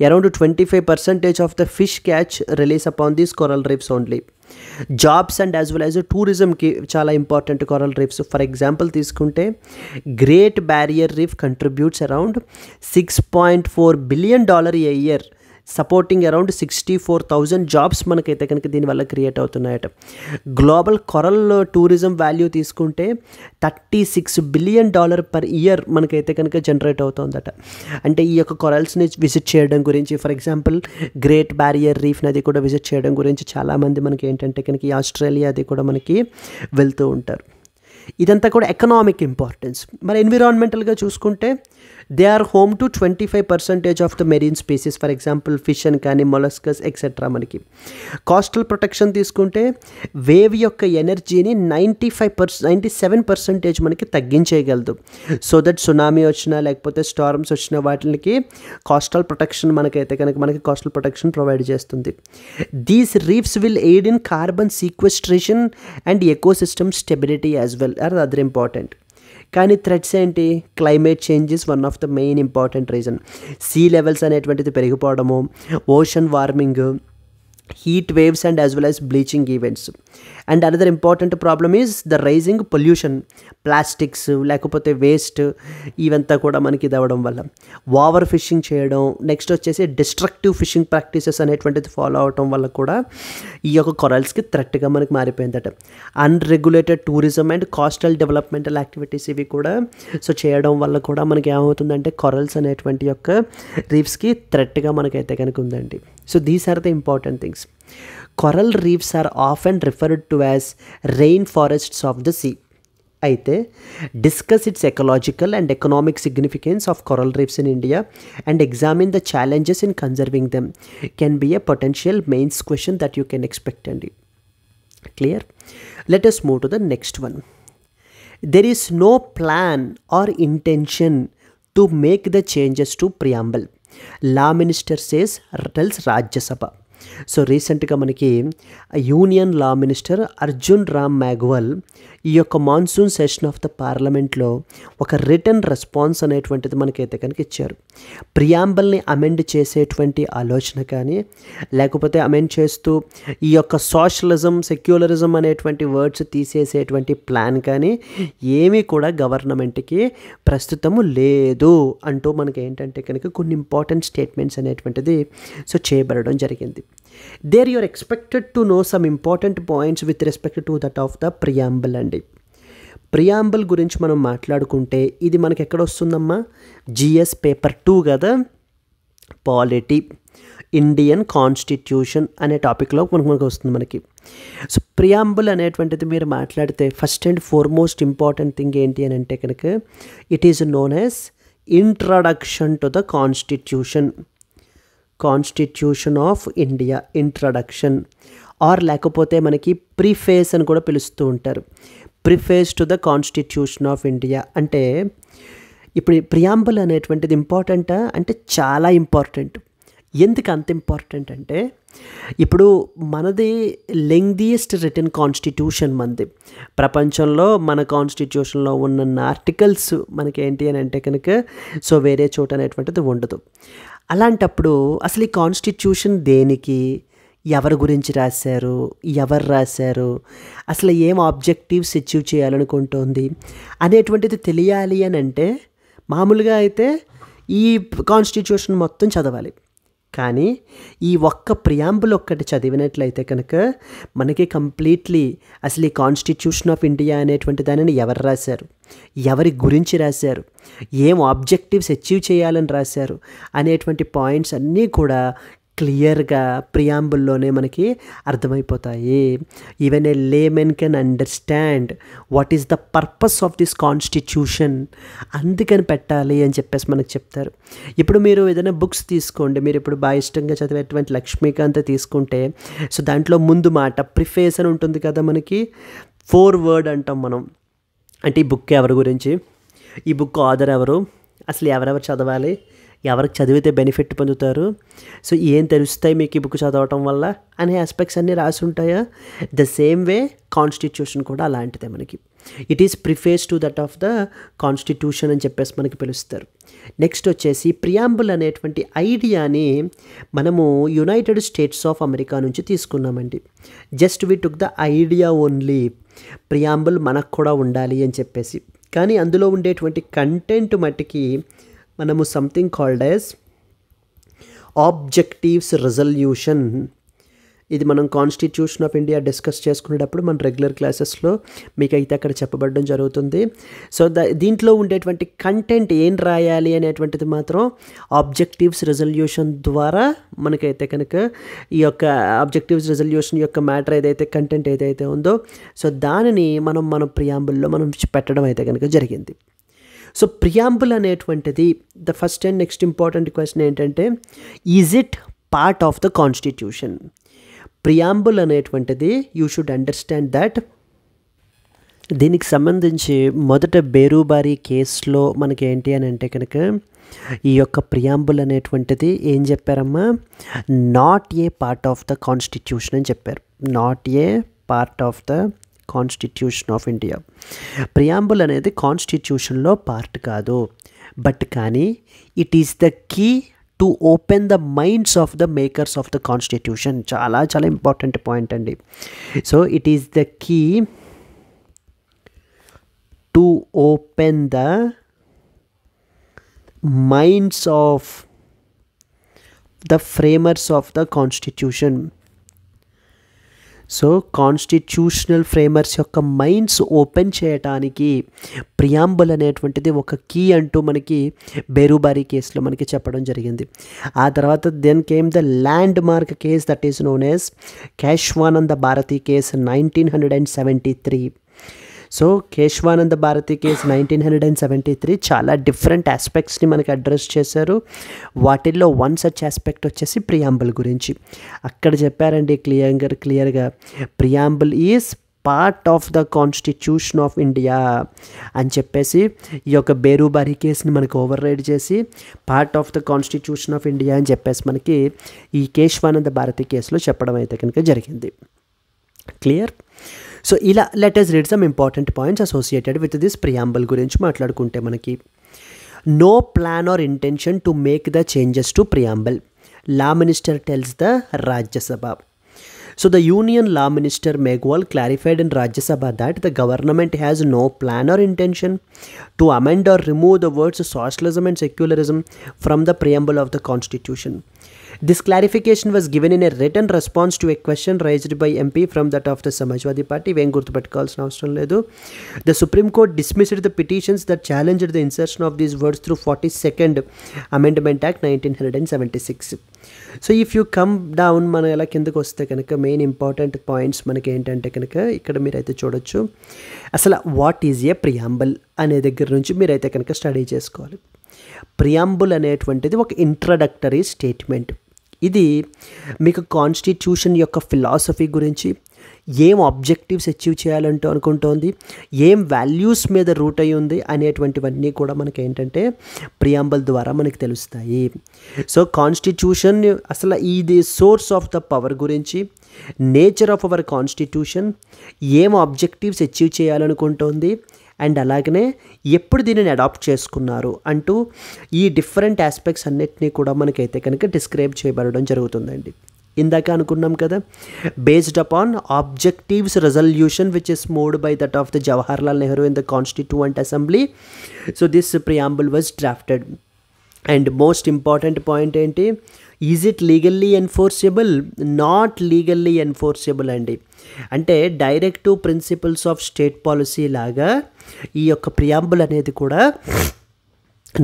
around 25% of the fish catch relies upon these coral reefs only. Jobs and as well as టూరిజంకి చాలా important coral reefs. For example తీసుకుంటే great barrier reef contributes around $6.4 billion a year, supporting around 64,000 jobs మనకైతే కనుక దీనివల్ల create అవుతున్నాయట. Global coral tourism value తీసుకుంటే $36 billion per year మనకైతే కనుక జనరేట్ అవుతుందట. అంటే ఈ యొక్క కొరల్స్ని విజిట్ చేయడం గురించి, for example great barrier reef నది కూడా విజిట్ చేయడం గురించి చాలామంది మనకి ఏంటంటే కనుక ఈ ఆస్ట్రేలియా అది కూడా మనకి వెళ్తూ ఉంటారు. ఇదంతా కూడా ఎకనామిక్ ఇంపార్టెన్స్. మరి ఎన్విరాన్మెంటల్గా చూసుకుంటే they are home to 25% of the marine species, for example fish అని కానీ మొలస్కస్ ఎక్సెట్రా. మనకి కోస్టల్ ప్రొటెక్షన్ తీసుకుంటే వేవ్ యొక్క ఎనర్జీని 97% మనకి తగ్గించేయగలదు. సో దట్ సునామీ వచ్చినా లేకపోతే స్టార్మ్స్ వచ్చినా వాటికి కోస్టల్ ప్రొటెక్షన్ మనకైతే కనుక మనకి కోస్టల్ ప్రొటెక్షన్ ప్రొవైడ్ చేస్తుంది. These reefs will aid in carbon sequestration and ecosystem stability as well are other important. కానీ థ్రెట్స్ ఏంటి? Climate change is one of the main important reason. Sea levels అనేటువంటిది పెరిగిపోవడము, ocean warming, heat waves and as well as bleaching events. And another important problem is the rising pollution, plastics లేకపోతే waste ఇవంతా కూడా మనకి ఇది అవ్వడం వల్ల over fishing చేయడం, నెక్స్ట్ వచ్చేసి డిస్ట్రక్టివ్ ఫిషింగ్ ప్రాక్టీసెస్ అనేటువంటిది ఫాలో అవడం వల్ల కూడా ఈ యొక్క కొరల్స్కి థ్రెట్గా మనకి మారిపోయిందట. Unregulated tourism and coastal developmental activities ఇవి కూడా సో చేయడం వల్ల కూడా మనకి ఏమవుతుందంటే కొరల్స్ అనేటువంటి యొక్క రీఫ్స్కి థ్రెట్గా మనకైతే కనుక ఉందండి. So these are the important things. Coral reefs are often referred to as rainforests of the sea. అయితే discuss its ecological and economic significance of coral reefs in India and examine the challenges in conserving them can be a potential mains question that you can expect. And clear? Let us move to the next one. There is no plan or intention to make the changes to preamble. Law minister says tells Rajya Sabha. So రీసెంట్గా మనకి union law minister Arjun Ram Meghwal ఈ యొక్క monsoon session of the పార్లమెంట్లో ఒక return response అనేటువంటిది మనకైతే కనుక ఇచ్చారు. ప్రియాంబల్ని అమెండ్ చేసేటువంటి ఆలోచన కానీ లేకపోతే అమెండ్ చేస్తూ ఈ యొక్క సోషలిజం సెక్యులరిజం అనేటువంటి వర్డ్స్ తీసేసేటువంటి ప్లాన్ కానీ ఏమీ కూడా గవర్నమెంట్కి ప్రస్తుతము లేదు అంటూ మనకి ఏంటంటే కనుక కొన్ని ఇంపార్టెంట్ స్టేట్మెంట్స్ అనేటువంటిది సో చేయబడడం జరిగింది. There you are expected to know some important points with respect to that of the preamble అండి. ప్రియాంబుల్ గురించి మనం మాట్లాడుకుంటే ఇది మనకి ఎక్కడ వస్తుందమ్మా? జిఎస్ పేపర్ 2 కదా, పాలిటీ ఇండియన్ కాన్స్టిట్యూషన్ అనే టాపిక్లో మనకు వస్తుంది మనకి. సో ప్రియాంబుల్ అనేటువంటిది మీరు మాట్లాడితే first and foremost important thing ఏంటి అని అంటే కనుక it is known as introduction to the constitution of India, introduction or లేకపోతే మనకి ప్రిఫేస్ అని కూడా పిలుస్తూ ఉంటారు. Preface to the constitution of India అంటే ఇప్పుడు ప్రియాంబుల్ అనేటువంటిది ఇంపార్టెంటా అంటే చాలా ఇంపార్టెంట్. ఎందుకు అంత ఇంపార్టెంట్ అంటే ఇప్పుడు మనది లెంగ్దియెస్ట్ రిటన్ కాన్స్టిట్యూషన్ మనది. ప్రపంచంలో మన కాన్స్టిట్యూషన్లో ఉన్న ఆర్టికల్స్ మనకి ఏంటి అని అంటే కనుక సో వేరే చోట అనేటువంటిది ఉండదు. అలాంటప్పుడు అసలు ఈ కాన్స్టిట్యూషన్ దేనికి, ఎవరి గురించి రాశారు, ఎవరు రాశారు, అసలు ఏం ఆబ్జెక్టివ్స్ అచీవ్ చేయాలనుకుంటోంది అనేటువంటిది తెలియాలి అని అంటే మామూలుగా అయితే ఈ కాన్స్టిట్యూషన్ మొత్తం చదవాలి. కానీ ఈ ఒక్క ప్రియాంబుల్ ఒక్కటి చదివినట్లయితే కనుక మనకి కంప్లీట్లీ అసలు ఈ కాన్స్టిట్యూషన్ ఆఫ్ ఇండియా అనేటువంటి దానిని ఎవరు రాశారు, ఎవరి గురించి రాశారు, ఏం ఆబ్జెక్టివ్స్ అచీవ్ చేయాలని రాశారు అనేటువంటి పాయింట్స్ అన్నీ కూడా క్లియర్గా ప్రియాంబుల్లోనే మనకి అర్థమైపోతాయి. Even a layman can understand what is the purpose of this constitution, అందుకని పెట్టాలి అని చెప్పేసి మనకు చెప్తారు. ఇప్పుడు మీరు ఏదైనా బుక్స్ తీసుకోండి, మీరు ఇప్పుడు బాగా ఇష్టంగా చదివేటువంటి లక్ష్మీకాంత్ తీసుకుంటే సో దాంట్లో ముందు మాట ప్రిఫేస్ అని ఉంటుంది కదా, మనకి 4 వర్డ్ అంటాం మనం. అంటే ఈ బుక్ ఎవరి గురించి, ఈ బుక్ ఆథర్ ఎవరు, అసలు ఎవరెవరు చదవాలి, ఎవరికి చదివితే బెనిఫిట్ పొందుతారు, సో ఏం తెలుస్తాయి మీకు ఈ బుక్ చదవటం వల్ల అనే ఆస్పెక్ట్స్ అన్నీ రాసి ఉంటాయా. ద సేమ్ వే కాన్స్టిట్యూషన్ కూడా అలాంటిదే మనకి. It is preface to that of the constitution అని చెప్పేసి మనకి పిలుస్తారు. నెక్స్ట్ వచ్చేసి ప్రియాంబుల్ అనేటువంటి ఐడియాని మనము యునైటెడ్ స్టేట్స్ ఆఫ్ అమెరికా నుంచి తీసుకున్నామండి. Just we took the idea only, preamble మనకు కూడా ఉండాలి అని చెప్పేసి. కానీ అందులో ఉండేటువంటి కంటెంట్ మట్టికి మనము something called as objectives resolution. ఇది మనం కాన్స్టిట్యూషన్ ఆఫ్ ఇండియా డిస్కస్ చేసుకునేటప్పుడు మన రెగ్యులర్ క్లాసెస్లో మీకు అయితే అక్కడ చెప్పబడడం జరుగుతుంది. సో దీంట్లో ఉండేటువంటి కంటెంట్ ఏం రాయాలి అనేటువంటిది మాత్రం ఆబ్జెక్టివ్స్ రెజల్యూషన్ ద్వారా మనకైతే కనుక ఈ యొక్క ఆబ్జెక్టివ్స్ రెజల్యూషన్ యొక్క మ్యాటర్ ఏదైతే కంటెంట్ ఏదైతే ఉందో సో దానిని మన ప్రియాంబుల్లో మనం పెట్టడం అయితే కనుక జరిగింది. సో ప్రియాంబుల్ అనేటువంటిది the first and next important question ఏంటంటే, is it part of the constitution? Preamble అనేటువంటిది యూ షుడ్ అండర్స్టాండ్ దట్. దీనికి సంబంధించి మొదట బేరుబారి కేసులో మనకి ఏంటి అని అంటే కనుక ఈ యొక్క ప్రియాంబుల్ అనేటువంటిది ఏం చెప్పారమ్మా, not a part of the constitution అని చెప్పారు. Not a part of the constitution of India. Preamble అనేది కాన్స్టిట్యూషన్లో పార్ట్ కాదు, బట్ కానీ it is the key to open the minds of the makers of the constitution. చాలా చాలా important point అండి. So it is the key to open the minds of the framers of the constitution. So constitutional framers యొక్క minds open చేయడానికి preamble అనేటువంటిది ఒక key అంటూ మనకి బేరుబారి కేసులో మనకి చెప్పడం జరిగింది. ఆ తర్వాత then came the landmark case that is known as Kesavananda Bharati case 1973. So Kesavananda Bharati case 1973 చాలా డిఫరెంట్ ఆస్పెక్ట్స్ని మనకి అడ్రస్ చేశారు. వాటిల్లో వన్ సచ్ ఆస్పెక్ట్ వచ్చేసి ప్రియాంబుల్ గురించి. అక్కడ చెప్పారండి క్లియర్గా preamble is part of the constitution of India అని చెప్పేసి ఈ యొక్క బేరుబారి కేసుని మనకు ఓవర్ రైడ్ చేసి part of the constitution of India అని చెప్పేసి మనకి ఈ కేశవానంద భారతి కేసులో చెప్పడం అయితే కనుక జరిగింది. క్లియర్? సో ఇలా let us read some important points associated with this preamble గురించి మాట్లాడుకుంటే మనకి no plan or intention to make the changes to preamble, law minister tells the Rajya Sabha. So the Union Law Minister Megwal clarified in Rajya Sabha that the government has no plan or intention to amend or remove the words socialism and secularism from the preamble of the Constitution. This clarification was given in a written response to a question raised by MP from that of the Samajwadi Party. The Supreme Court dismissed the petitions that challenged the insertion of these words through 42nd Amendment Act 1976. So if you come down మన ఎలా కిందకు వస్తే కనుక main important points మనకి ఏంటంటే కనుక ఇక్కడ మీరైతే చూడొచ్చు. అసలు వాట్ ఈజ్ ఏ ప్రియాంబుల్ అనే దగ్గర నుంచి మీరైతే కనుక స్టడీ చేసుకోవాలి. ప్రియాంబుల్ అనేటువంటిది ఒక ఇంట్రడక్టరీ స్టేట్మెంట్. ఇది మీకు కాన్స్టిట్యూషన్ యొక్క ఫిలాసఫీ గురించి, ఏం ఆబ్జెక్టివ్స్ అచీవ్ చేయాలంటూ అనుకుంటోంది, ఏం వాల్యూస్ మీద రూట్ అయి ఉంది అనేటువంటివన్నీ కూడా మనకి ఏంటంటే ప్రియాంబుల్ ద్వారా మనకి తెలుస్తాయి. సో కాన్స్టిట్యూషన్ అసలు ఇది సోర్స్ ఆఫ్ ద పవర్ గురించి, నేచర్ ఆఫ్ అవర్ కాన్స్టిట్యూషన్, ఏం ఆబ్జెక్టివ్స్ అచీవ్ చేయాలనుకుంటోంది అండ్ అలాగనే ఎప్పుడు దీనిని అడాప్ట్ చేసుకున్నారు అంటూ ఈ డిఫరెంట్ ఆస్పెక్ట్స్ అన్నిటినీ కూడా మనకైతే కనుక డిస్క్రైబ్ చేయబడడం జరుగుతుందండి. ఇందాక అనుకున్నాం కదా, based upon objectives resolution which is moved by that of the Jawaharlal Nehru in the constituent assembly. So this preamble was drafted. And most important point ఏంటి, is it legally enforceable? Not legally enforceable అండి. అంటే directive principles of state policy లాగా ఈ యొక్క preamble అనేది కూడా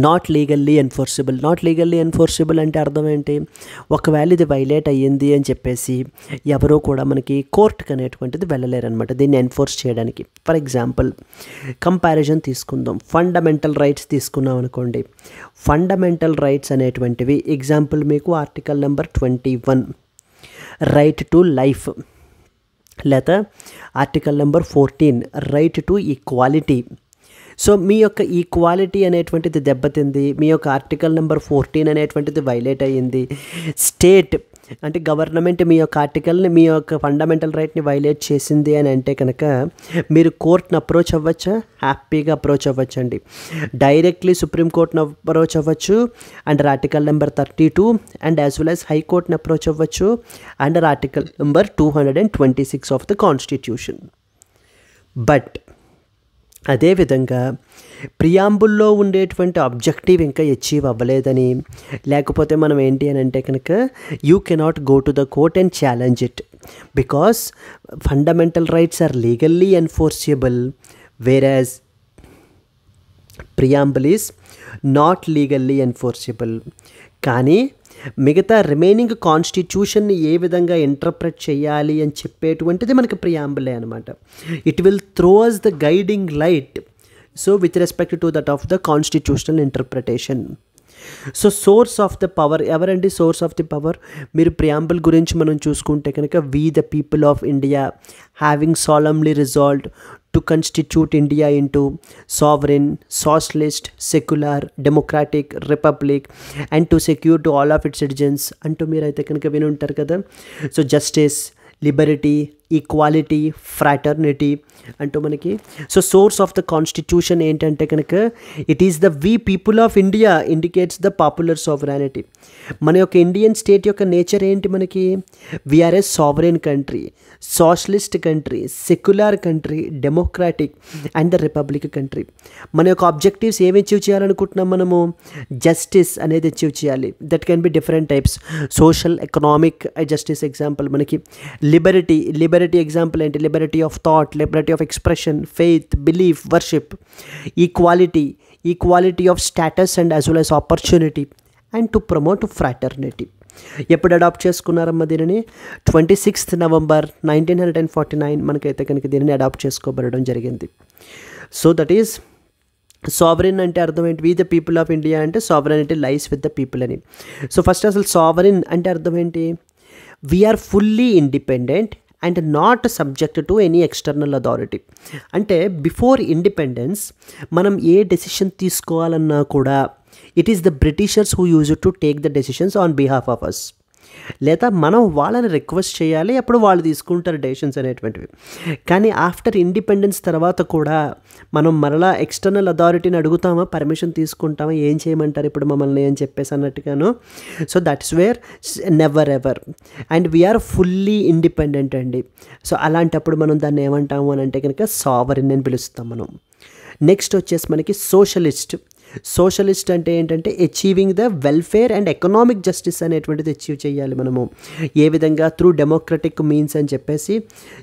not legally enforceable. Not legally enforceable అంటే అర్థం ఏంటి, ఒకవేళ ఇది వైలేట్ అయ్యింది అని చెప్పేసి ఎవరో కూడా మనకి కోర్టుకు అనేటువంటిది వెళ్ళలేరనమాట దీన్ని ఎన్ఫోర్స్ చేయడానికి. ఫర్ ఎగ్జాంపుల్ కంపారిజన్ తీసుకుందాం, ఫండమెంటల్ రైట్స్ తీసుకున్నాం అనుకోండి. ఫండమెంటల్ రైట్స్ అనేటువంటివి ఎగ్జాంపుల్ మీకు article number 21 right to life, లేదా article number 14 right to equality, so మీ యొక్క ఈక్వాలిటీ అనేటువంటిది దెబ్బతింది, మీ యొక్క ఆర్టికల్ నెంబర్ 14 అనేటువంటిది వైలేట్ అయ్యింది, స్టేట్ అంటే గవర్నమెంట్ మీ యొక్క ఆర్టికల్ని, మీ యొక్క ఫండమెంటల్ రైట్ని వైలేట్ చేసింది అని అంటే కనుక మీరు కోర్టును అప్రోచ్ అవ్వచ్చా? హ్యాపీగా అప్రోచ్ అవ్వచ్చండి. డైరెక్ట్లీ సుప్రీంకోర్టును అప్రోచ్ అవ్వచ్చు under article number 32 and as well as హైకోర్టును అప్రోచ్ అవ్వచ్చు under article number 226 of the constitution. But అదేవిధంగా ప్రియాంబుల్లో ఉండేటువంటి ఆబ్జెక్టివ్ ఇంకా అచీవ్ అవ్వలేదని, లేకపోతే మనం ఏంటి అని అంటే కనుక you cannot go to the court and challenge it because fundamental rights are legally enforceable whereas preamble is not legally enforceable. కానీ మిగతా రిమైనింగ్ కాన్స్టిట్యూషన్ని ఏ విధంగా ఇంటర్ప్రెట్ చేయాలి అని చెప్పేటువంటిది మనకి ప్రియాంబులే అనమాట. It will throw us the guiding light so with respect to that of the constitutional interpretation. So source of the power ఎవరండి? Source of the power మీరు ప్రియాంబుల్ గురించి మనం చూసుకుంటే కనుక we the people of India having solemnly resolved to constitute India into sovereign, socialist, secular, democratic republic and to secure to all of its citizens అంటూ మీరైతే కనుక విని ఉంటారు కదా. So justice, liberty, equality, fraternity అంటూ మనకి. So source of the constitution ఏంటంటే కనుక it is the we people of India indicates the popular sovereignty. మన యొక్క ఇండియన్ స్టేట్ యొక్క నేచర్ ఏంటి? మనకి we are a sovereign country, socialist country, secular country, democratic and the republic country. మన యొక్క objectives ఏమి అచీవ్ చేయాలనుకుంటున్నాం మనము? జస్టిస్ అనేది అచీవ్ చేయాలి. That can be different types, social, economic justice example మనకి. లిబర్టీ ఎగ్జాంపుల్ ఏంటి? Liberty of thought, Liberty of expression, faith, belief, worship. Equality of status and as well as opportunity and to promote fraternity. ఎప్పుడు adapt చేసుకున్నారమ్మా దీనిని? 26th November 1949 మనకైతే కనుక దీనిని adapt చేసుకోబడడం జరిగింది. So that is sovereign అంటే అర్థం ఏంటి? We the people of India అంటే sovereignty lies with the people అని. సో ఫస్ట్ అసలు సావరెన్ అంటే అర్థం ఏంటి? We are fully independent and not subject to any external authority. అంటే బిఫోర్ ఇండిపెండెన్స్ మనం ఏ డెసిషన్ తీసుకోవాలన్నా కూడా it is the britishers who use to take the decisions on behalf of us. లేదా మనం వాళ్ళని రిక్వెస్ట్ చేయాలి, అప్పుడు వాళ్ళు తీసుకుంటారు డెసిషన్స్ అనేటువంటివి. కానీ ఆఫ్టర్ ఇండిపెండెన్స్ తర్వాత కూడా మనం మరలా ఎక్స్టర్నల్ అథారిటీని అడుగుతామా, పర్మిషన్ తీసుకుంటామా, ఏం చేయమంటారు ఇప్పుడు మమ్మల్ని అని చెప్పేసి అన్నట్టుగాను. So that's where never ever and we are fully independent అండి. సో అలాంటప్పుడు మనం దాన్ని ఏమంటాము అని అంటే కనుక సావరెన్ అని పిలుస్తాం మనం. నెక్స్ట్ వచ్చేసి మనకి సోషలిస్ట్ అంటే ఏంటంటే achieving the welfare and economic justice అనేటువంటిది అచీవ్ చేయాలి మనము. ఏ విధంగా? త్రూ డెమోక్రటిక్ మీన్స్ అని చెప్పేసి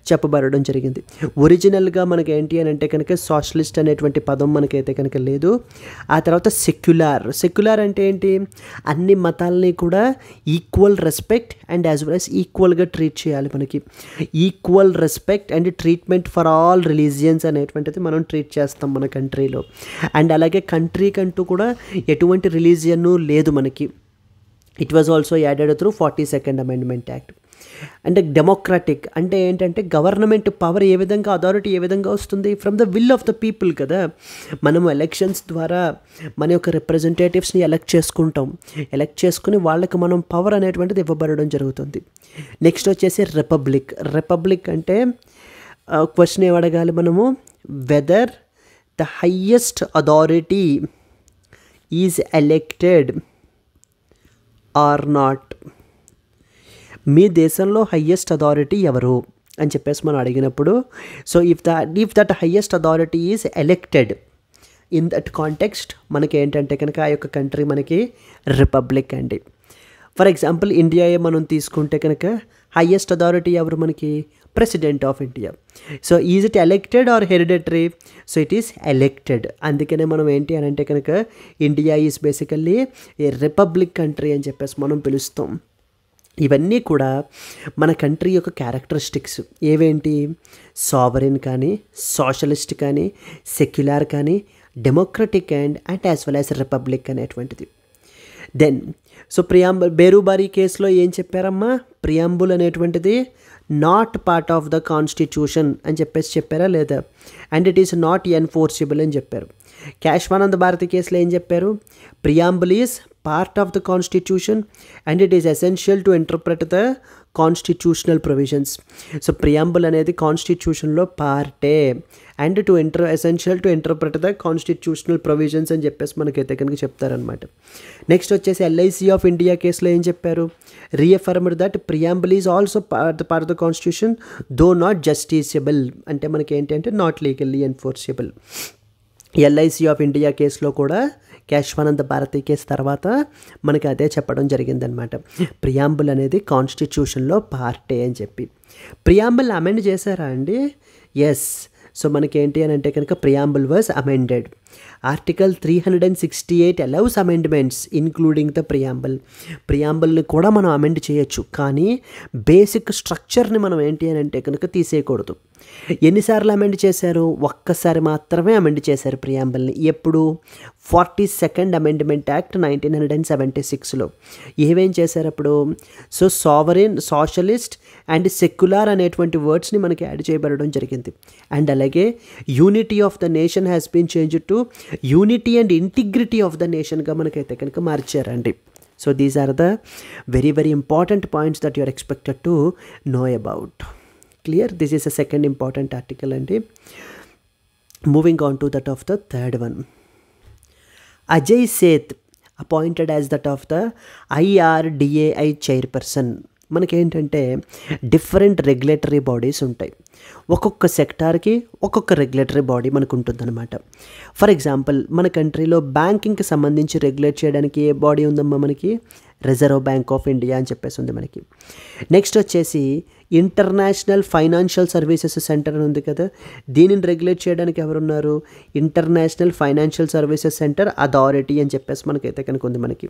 చెప్పబడడం జరిగింది. ఒరిజినల్గా మనకి ఏంటి అని అంటే కనుక సోషలిస్ట్ అనేటువంటి పదం మనకైతే కనుక లేదు. ఆ తర్వాత సెక్యులర్ అంటే ఏంటి? అన్ని మతాలని కూడా equal respect and as well as ఈక్వల్గా ట్రీట్ చేయాలి. మనకి equal respect and treatment for all religions అనేటువంటిది మనం ట్రీట్ చేస్తాం మన కంట్రీలో. అండ్ అలాగే కంట్రీ కంటూ కూడా ఎటువంటి రిలీజియన్ లేదు మనకి. It was also added through 42nd Amendment Act. అంటే డెమోక్రాటిక్ అంటే ఏంటంటే గవర్నమెంట్ పవర్ ఏ విధంగా, అథారిటీ ఏ విధంగా వస్తుంది? From the will of the people కదా. మనము ఎలక్షన్స్ ద్వారా మన యొక్క రిప్రజెంటేటివ్స్ని ఎలక్ట్ చేసుకుని వాళ్ళకి మనం పవర్ అనేటువంటిది ఇవ్వబడడం జరుగుతుంది. నెక్స్ట్ వచ్చేసి రిపబ్లిక్ అంటే క్వశ్చన్ ఏం అడగాలి మనము? Whether the highest authority is elected or not. మీ దేశంలో హైయెస్ట్ అథారిటీ ఎవరు అని చెప్పేసి మనం అడిగినప్పుడు, so if that highest authority is elected in that context మనకి ఏంటంటే కనుక ఆ యొక్క కంట్రీ మనకి రిపబ్లిక్ అండి. ఫర్ ఎగ్జాంపుల్ ఇండియాయే మనం తీసుకుంటే కనుక హైయెస్ట్ అథారిటీ ఎవరు మనకి? President of India. So is it elected or hereditary? So it is elected. అందుకనే మనం ఏంటి అని అంటే కనుక India is basically a republic country అని చెప్పేసి మనం పిలుస్తాం. ఇవన్నీ కూడా మన కంట్రీ యొక్క క్యారెక్టరిస్టిక్స్. ఏవేంటి? సావరెన్ కానీ, సోషలిస్ట్ కానీ, సెక్యులర్ కానీ, democratic and as well as republic అనేటువంటిది. దెన్ సో బేరుబారి కేసులో ఏం చెప్పారమ్మా? ప్రియాంబుల్ అనేటువంటిది not part of the constitution అని చెప్పారా లేదా? And it is not enforceable అని చెప్పారు. క్యాశవానంద భారతి కేసులో ఏం చెప్పారు? Preamble is part of the constitution and it is essential to interpret the constitutional provisions. So preamble అనేది కాన్స్టిట్యూషన్లో పార్టే and essential to interpret the constitutional provisions అని చెప్పేసి మనకైతే కనుక చెప్తారనమాట. నెక్స్ట్ వచ్చేసి ఎల్ఐసి ఆఫ్ ఇండియా కేసులో ఏం చెప్పారు? Reaffirmed that preamble is also part of the constitution though not justiciable, అంటే మనకి ఏంటి అంటే not legally enforceable. LIC of India కేసులో కూడా క్యాశవానంద భారతి కేసు తర్వాత మనకి అదే చెప్పడం జరిగిందనమాట. ప్రియాంబుల్ అనేది కాన్స్టిట్యూషన్లో పార్టే అని చెప్పి. ప్రియాంబుల్ అమెండ్ చేశారా అండి? ఎస్. సో మనకి ఏంటి అని అంటే కనుక preamble was amended. Article 368 allows amendments including the preamble. ప్రియాంబుల్ని కూడా మనం అమెండ్ చేయొచ్చు, కానీ బేసిక్ స్ట్రక్చర్ని మనం ఏంటి అని అంటే కనుక తీసేయకూడదు. ఎన్నిసార్లు అమెండ్ చేశారు? ఒక్కసారి మాత్రమే అమెండ్ చేశారు ప్రియాంబుల్ని. ఎప్పుడు? 42nd amendment act 1976లో. ఏమేం చేశారు అప్పుడు? So sovereign, socialist and secular అనేటువంటి వర్డ్స్ని మనకి యాడ్ చేయబడడం జరిగింది. అండ్ అలాగే unity of the nation has been change to unity and integrity of the నేషన్గా మనకైతే కనుక మార్చారండి. So these are the very very important points that you are expected to know about. Clear? This is a second important article and moving on to that of the third one. Ajay Seth appointed as that of the IRDAI chairperson. మనకి ఏంటంటే different regulatory bodies ఉంటాయి. ఒక్కొక్క సెక్టార్కి ఒక్కొక్క regulatory body మనకు ఉంటుందన్నమాట. For example మన కంట్రీలో బ్యాంకింగ్కి సంబంధించి రెగ్యులేట్ చేయడానికి ఏ బాడీ ఉందమ్మా మనకి? రిజర్వ్ బ్యాంక్ ఆఫ్ ఇండియా అని చెప్పేసి ఉంది మనకి. నెక్స్ట్ వచ్చేసి ఇంటర్నేషనల్ ఫైనాన్షియల్ సర్వీసెస్ సెంటర్ అని ఉంది కదా, దీనిని రెగ్యులేట్ చేయడానికి ఎవరున్నారు? International financial services centre authority అని చెప్పేసి మనకైతే కనుక ఉంది మనకి.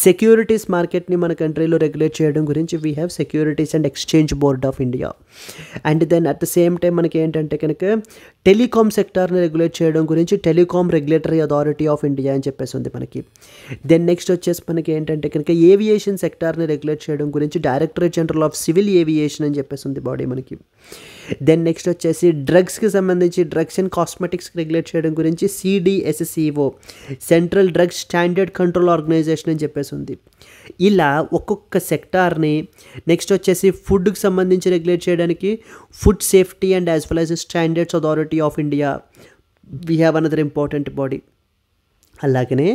సెక్యూరిటీస్ మార్కెట్ని మన కంట్రీలో రెగ్యులేట్ చేయడం గురించి we have securities and exchange board of India. And then at the same time మనకి ఏంటంటే కనుక టెలికామ్ సెక్టార్ని రెగ్యులేట్ చేయడం గురించి telecom regulatory authority of India అని చెప్పేసి ఉంది మనకి. దెన్ నెక్స్ట్ వచ్చేసి మనకి ఏంటంటే కనుక ఏవియేషన్ సెక్టార్ని రెగ్యులేట్ చేయడం గురించి directorate general of civil aviation అని చెప్పేసి ఉంది బాడీ మనకి. దెన్ నెక్స్ట్ వచ్చేసి డ్రగ్స్కి సంబంధించి డ్రగ్స్ అండ్ కాస్మెటిక్స్కి రెగ్యులేట్ చేయడం గురించి CDSCO central drugs standard control organisation అని చెప్పేసి ఉంది. ఇలా ఒక్కొక్క సెక్టార్ని, నెక్స్ట్ వచ్చేసి ఫుడ్కి సంబంధించి రెగ్యులేట్ చేయడానికి food safety and as well as standards authority of India, we have another important body. అలాగనే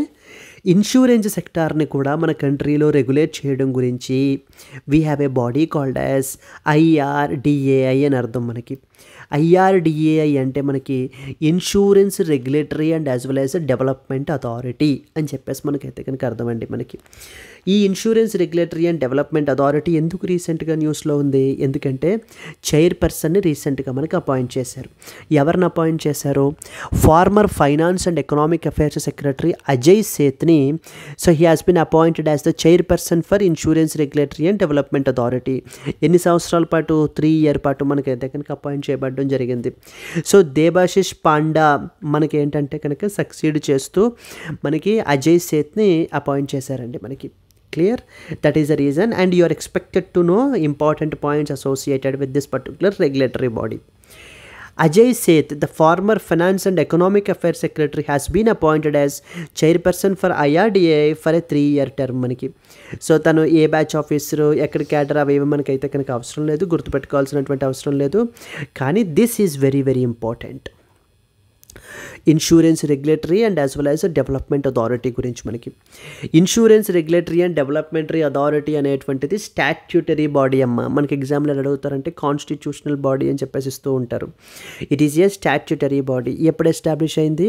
ఇన్సూరెన్స్ సెక్టార్ని కూడా మన కంట్రీలో రెగ్యులేట్ చేయడం గురించి we have a body called as IRDAI అని అర్థం మనకి. IRDAI అంటే మనకి insurance regulatory and as well as development authority అని చెప్పేసి మనకైతే కనుక అర్థమండి మనకి. ఈ insurance regulatory and development authority ఎందుకు రీసెంట్గా న్యూస్లో ఉంది? ఎందుకంటే చైర్పర్సన్ని రీసెంట్గా మనకి అపాయింట్ చేశారు. ఎవరిని అపాయింట్ చేశారు? Former finance and economic affairs secretary Ajay సేత్ని. So he has been appointed as the chairperson for insurance regulatory and development authority. ఎన్ని సంవత్సరాల పాటు? 3 years పాటు మనకైతే కనుక అపాయింట్ చేయబడడం జరిగింది. సో దేబాశిష్ పాండా మనకి ఏంటంటే కనుక సక్సీడ్ చేస్తూ మనకి అజయ్ సేత్ని అపాయింట్ చేశారండి మనకి. Clear? That is the reason, and you are expected to know important points associated with this particular regulatory body. Ajay Seth, the former Finance and Economic Affairs Secretary, has been appointed as chairperson for IRDAI for a 3-year term మనకి. So తను ఏ batch officer, ఎక్కడ cadre, అవి మనకైతే కనుక అవసరం లేదు, గుర్తుపెట్టుకోవాల్సినటువంటి అవసరం లేదు. కానీ this is very very important. Insurance regulatory and as well as development authority గురించి మనకి. ఇన్సూరెన్స్ రెగ్యులేటరీ అండ్ డెవలప్మెంటరీ అథారిటీ అనేటువంటిది స్టాట్యూటరీ బాడీ అమ్మ. మనకి ఎగ్జామ్లో అడుగుతారంటే కాన్స్టిట్యూషనల్ బాడీ అని చెప్పేసి ఇస్తూ ఉంటారు. It is a statutory body. ఎప్పుడు ఎస్టాబ్లిష్ అయింది?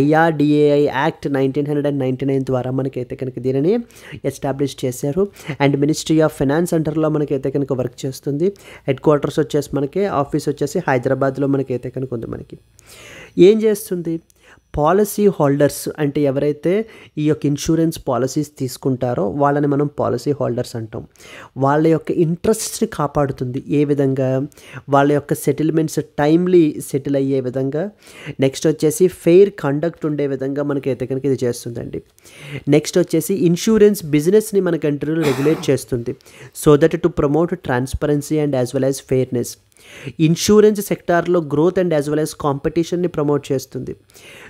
IRDAI యాక్ట్ 1999 ద్వారా మనకైతే కనుక దీనిని ఎస్టాబ్లిష్ చేశారు. అండ్ మినిస్ట్రీ ఆఫ్ ఫైనాన్స్ అండర్లో మనకైతే కనుక వర్క్ చేస్తుంది. హెడ్ క్వార్టర్స్ వచ్చేసి మనకి, ఆఫీస్ వచ్చేసి హైదరాబాద్లో మనకైతే కనుక ఉంది మనకి. ఏం చేస్తుంది? పాలసీ హోల్డర్స్ అంటే ఎవరైతే ఈ యొక్క ఇన్సూరెన్స్ పాలసీస్ తీసుకుంటారో వాళ్ళని మనం పాలసీ హోల్డర్స్ అంటాం. వాళ్ళ యొక్క ఇంట్రెస్ట్ని కాపాడుతుంది. ఏ విధంగా? వాళ్ళ యొక్క సెటిల్మెంట్స్ టైమ్లీ సెటిల్ అయ్యే విధంగా, నెక్స్ట్ వచ్చేసి ఫెయిర్ కండక్ట్ ఉండే విధంగా మనకైతే కనుక ఇది చేస్తుందండి. నెక్స్ట్ వచ్చేసి ఇన్సూరెన్స్ బిజినెస్ని మన కంట్రీలో రెగ్యులేట్ చేస్తుంది. So that to promote transparency and as well as fairness. Insurance సెక్టార్లో growth and as well as కాంపిటీషన్ని ప్రమోట్ చేస్తుంది.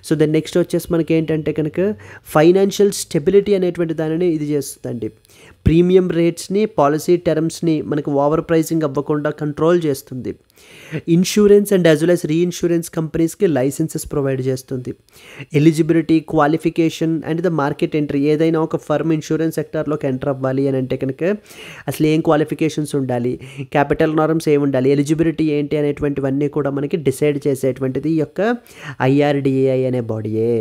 సో దెన్ నెక్స్ట్ వచ్చేసి మనకి ఏంటంటే కనుక ఫైనాన్షియల్ స్టెబిలిటీ అనేటువంటి దానిని ఇది చేస్తుందండి. ప్రీమియం రేట్స్ని, పాలసీ టర్మ్స్ని మనకు ఓవర్ ప్రైసింగ్ అవ్వకుండా కంట్రోల్ చేస్తుంది. Insurance and as well as reinsurance కంపెనీస్కి లైసెన్సెస్ ప్రొవైడ్ చేస్తుంది. Eligibility, qualification and the market entry, ఏదైనా ఒక ఫర్మ్ ఇన్సూరెన్స్ సెక్టార్లోకి ఎంటర్ అవ్వాలి అని అంటే కనుక అసలు ఏం క్వాలిఫికేషన్స్ ఉండాలి, క్యాపిటల్ నార్మ్స్ ఏమి ఉండాలి, ఎలిజిబిలిటీ ఏంటి అనేటువంటివన్నీ కూడా మనకి డిసైడ్ చేసేటువంటిది ఈ యొక్క IRDAI అనే బాడీయే.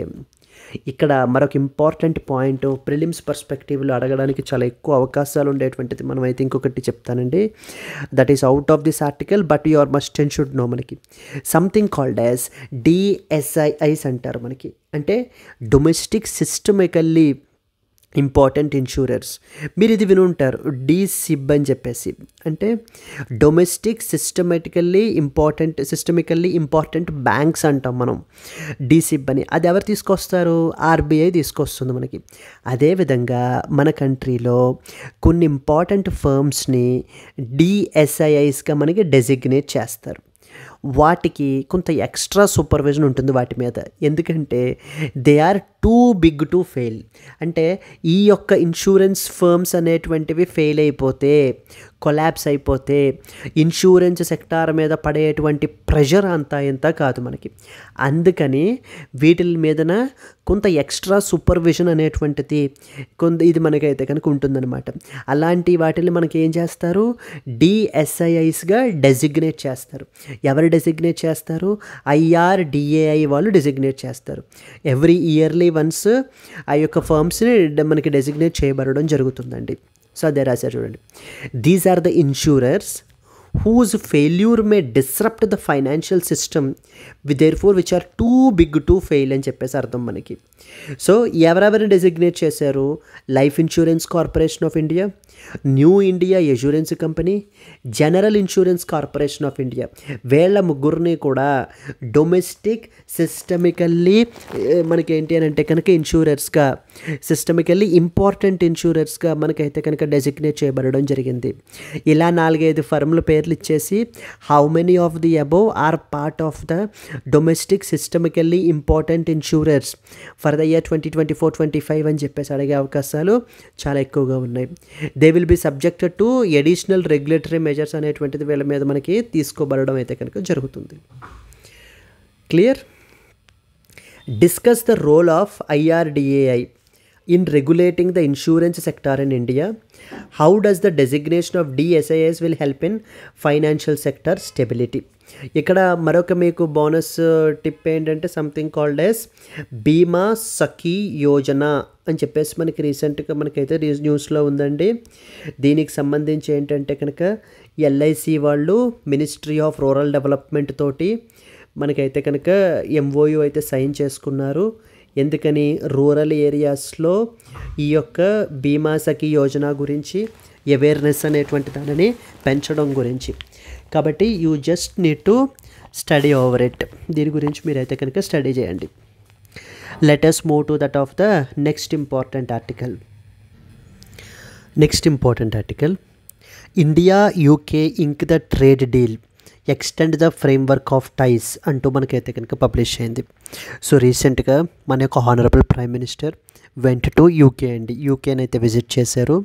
ఇక్కడ మరొక ఇంపార్టెంట్ పాయింట్ ప్రిలిమ్స్ పర్స్పెక్టివ్లో అడగడానికి చాలా ఎక్కువ అవకాశాలు ఉండేటువంటిది మనం అయితే ఇంకొకటి చెప్తానండి. That is out of this article but your must and should know. మనకి సంథింగ్ కాల్డ్ యాజ్ DSIIs అంటారు. మనకి అంటే డొమెస్టిక్ సిస్టమికల్లీ ఇంపార్టెంట్ ఇన్సూరర్స్. మీరు ఇది వినుంటారు DSIB అని చెప్పేసి, అంటే డొమెస్టిక్ సిస్టమికల్లీ ఇంపార్టెంట్ బ్యాంక్స్ అంటాం మనం DSIB అని. అది ఎవరు తీసుకొస్తారు? RBI తీసుకొస్తుంది మనకి. అదేవిధంగా మన కంట్రీలో కొన్ని ఇంపార్టెంట్ ఫర్మ్స్ని DSIIస్గా మనకి డెసిగ్నేట్ చేస్తారు. వాటికి కొంత ఎక్స్ట్రా సూపర్విజన్ ఉంటుంది వాటి మీద, ఎందుకంటే they are too big to fail. అంటే ఈ యొక్క ఇన్సూరెన్స్ ఫర్మ్స్ అనేటువంటివి ఫెయిల్ అయిపోతే, కొలాప్స్ అయిపోతే ఇన్సూరెన్స్ సెక్టార్ మీద పడేటువంటి ప్రెషర్ అంతా ఎంత కాదు మనకి. అందుకని వీటి మీదన కొంత ఎక్స్ట్రా సూపర్విజన్ అనేటువంటిది ఇది మనకైతే కనుక ఉంటుందన్నమాట. అలాంటి వాటిని మనకి ఏం చేస్తారు? DSIIస్గా డెసిగ్నేట్ చేస్తారు. ఎవరు డెసిగ్నేట్ చేస్తారు? IRDAI వాళ్ళు డెసిగ్నేట్ చేస్తారు. ఎవ్రీ ఇయర్లీ వన్స్ ఆ యొక్క ఫర్మ్స్ని మనకి డెసిగ్నేట్ చేయబడడం జరుగుతుందండి. సో అదే రాశారు చూడండి. These are the insurers whose failure may disrupt the financial system therefore which are too big to fail అని చెప్పేసి అర్థం మనకి. సో ఎవరెవరిని డెసిగ్నేట్ చేశారు? Life insurance corporation of India, new India assurance company, general insurance corporation of India. వీళ్ళ ముగ్గురిని కూడా domestic సిస్టమికల్లీ మనకి ఏంటి అని అంటే కనుక ఇన్సూరర్స్గా, సిస్టమికల్లీ ఇంపార్టెంట్ ఇన్సూరర్స్గా మనకైతే కనుక డెసిగ్నేట్ చేయబడడం జరిగింది. ఇలా 4-5 ఫర్మ్ల పేర్లు ఇచ్చేసి how many of the above are part of the domestic systemically important insurers for the year 2024-25 అని చెప్పేసి అడిగే అవకాశాలు చాలా ఎక్కువగా ఉన్నాయి. They will be subjected to additional regulatory measures అనేటువంటిది వీళ్ళ మీద మనకి తీసుకోబడడం అయితే కనుక జరుగుతుంది. Clear? Discuss the role of IRDAI in regulating the insurance sector in India. How does the designation of DSIIs will help in financial sector stability? ఇక్కడ మరొక మీకు బోనస్ టిప్ ఏంటంటే సంథింగ్ కాల్డ్ యాజ్ బీమా సఖీ యోజన అని చెప్పేసి మనకి రీసెంట్గా మనకైతే న్యూస్లో ఉందండి. దీనికి సంబంధించి ఏంటంటే కనుక LIC వాళ్ళు మినిస్ట్రీ ఆఫ్ రూరల్ డెవలప్మెంట్ తోటి మనకైతే కనుక MOU అయితే సైన్ చేసుకున్నారు. ఎందుకని? రూరల్ ఏరియాస్లో ఈ యొక్క బీమా సఖీ యోజన గురించి అవేర్నెస్ అనేటువంటి దానిని పెంచడం గురించి. కాబట్టి you just need to study over it. దీని గురించి మీరైతే కనుక స్టడీ చేయండి. Let us move to that of the next important article. India UK ink the trade deal, extend the framework of ties అంటూ మనకైతే కనుక పబ్లిష్ అయింది. సో రీసెంట్గా మన యొక్క honourable prime minister went to UK అండి. యూకేని అయితే విజిట్ చేశారు.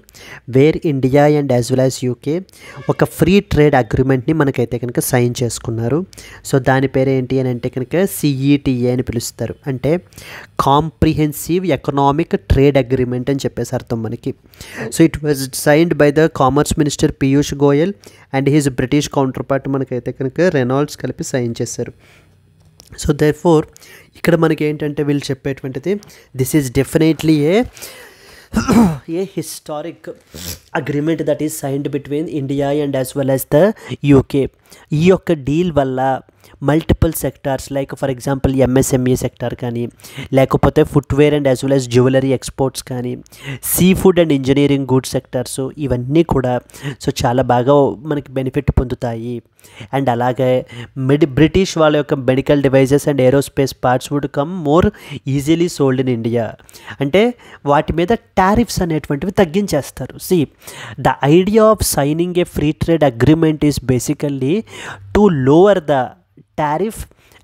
Where India and as well as UK ఒక ఫ్రీ ట్రేడ్ అగ్రిమెంట్ని మనకైతే కనుక సైన్ చేసుకున్నారు. సో దాని పేరు ఏంటి అని అంటే కనుక CETA అని పిలుస్తారు. అంటే కాంప్రిహెన్సివ్ ఎకనామిక్ ట్రేడ్ అగ్రిమెంట్ అని చెప్పేసి అర్థం మనకి. So it was signed by the commerce minister Piyush Goyal and his British counter part మనకైతే కనుక రెనాల్డ్స్ కలిపి సైన్ చేశారు. సో దేర్ఫోర్ ఇక్కడ మనకి ఏంటంటే వీళ్ళు చెప్పేటువంటిది this is definitely a historic agreement that is signed between India and as well as the UK. ఈ యొక్క డీల్ వల్ల multiple sectors like for example MSME sector కానీ, లేకపోతే footwear and as well as jewellery exports కానీ, sea food and engineering goods sectors, ఇవన్నీ కూడా so చాలా బాగా మనకి బెనిఫిట్ పొందుతాయి. అండ్ అలాగే బ్రిటిష్ వాళ్ళ యొక్క medical devices and aerospace parts would come more easily sold in India. అంటే వాటి మీద టారిఫ్స్ అనేటువంటివి తగ్గించేస్తారు. See the idea of signing a free trade agreement is basically to lower the tariff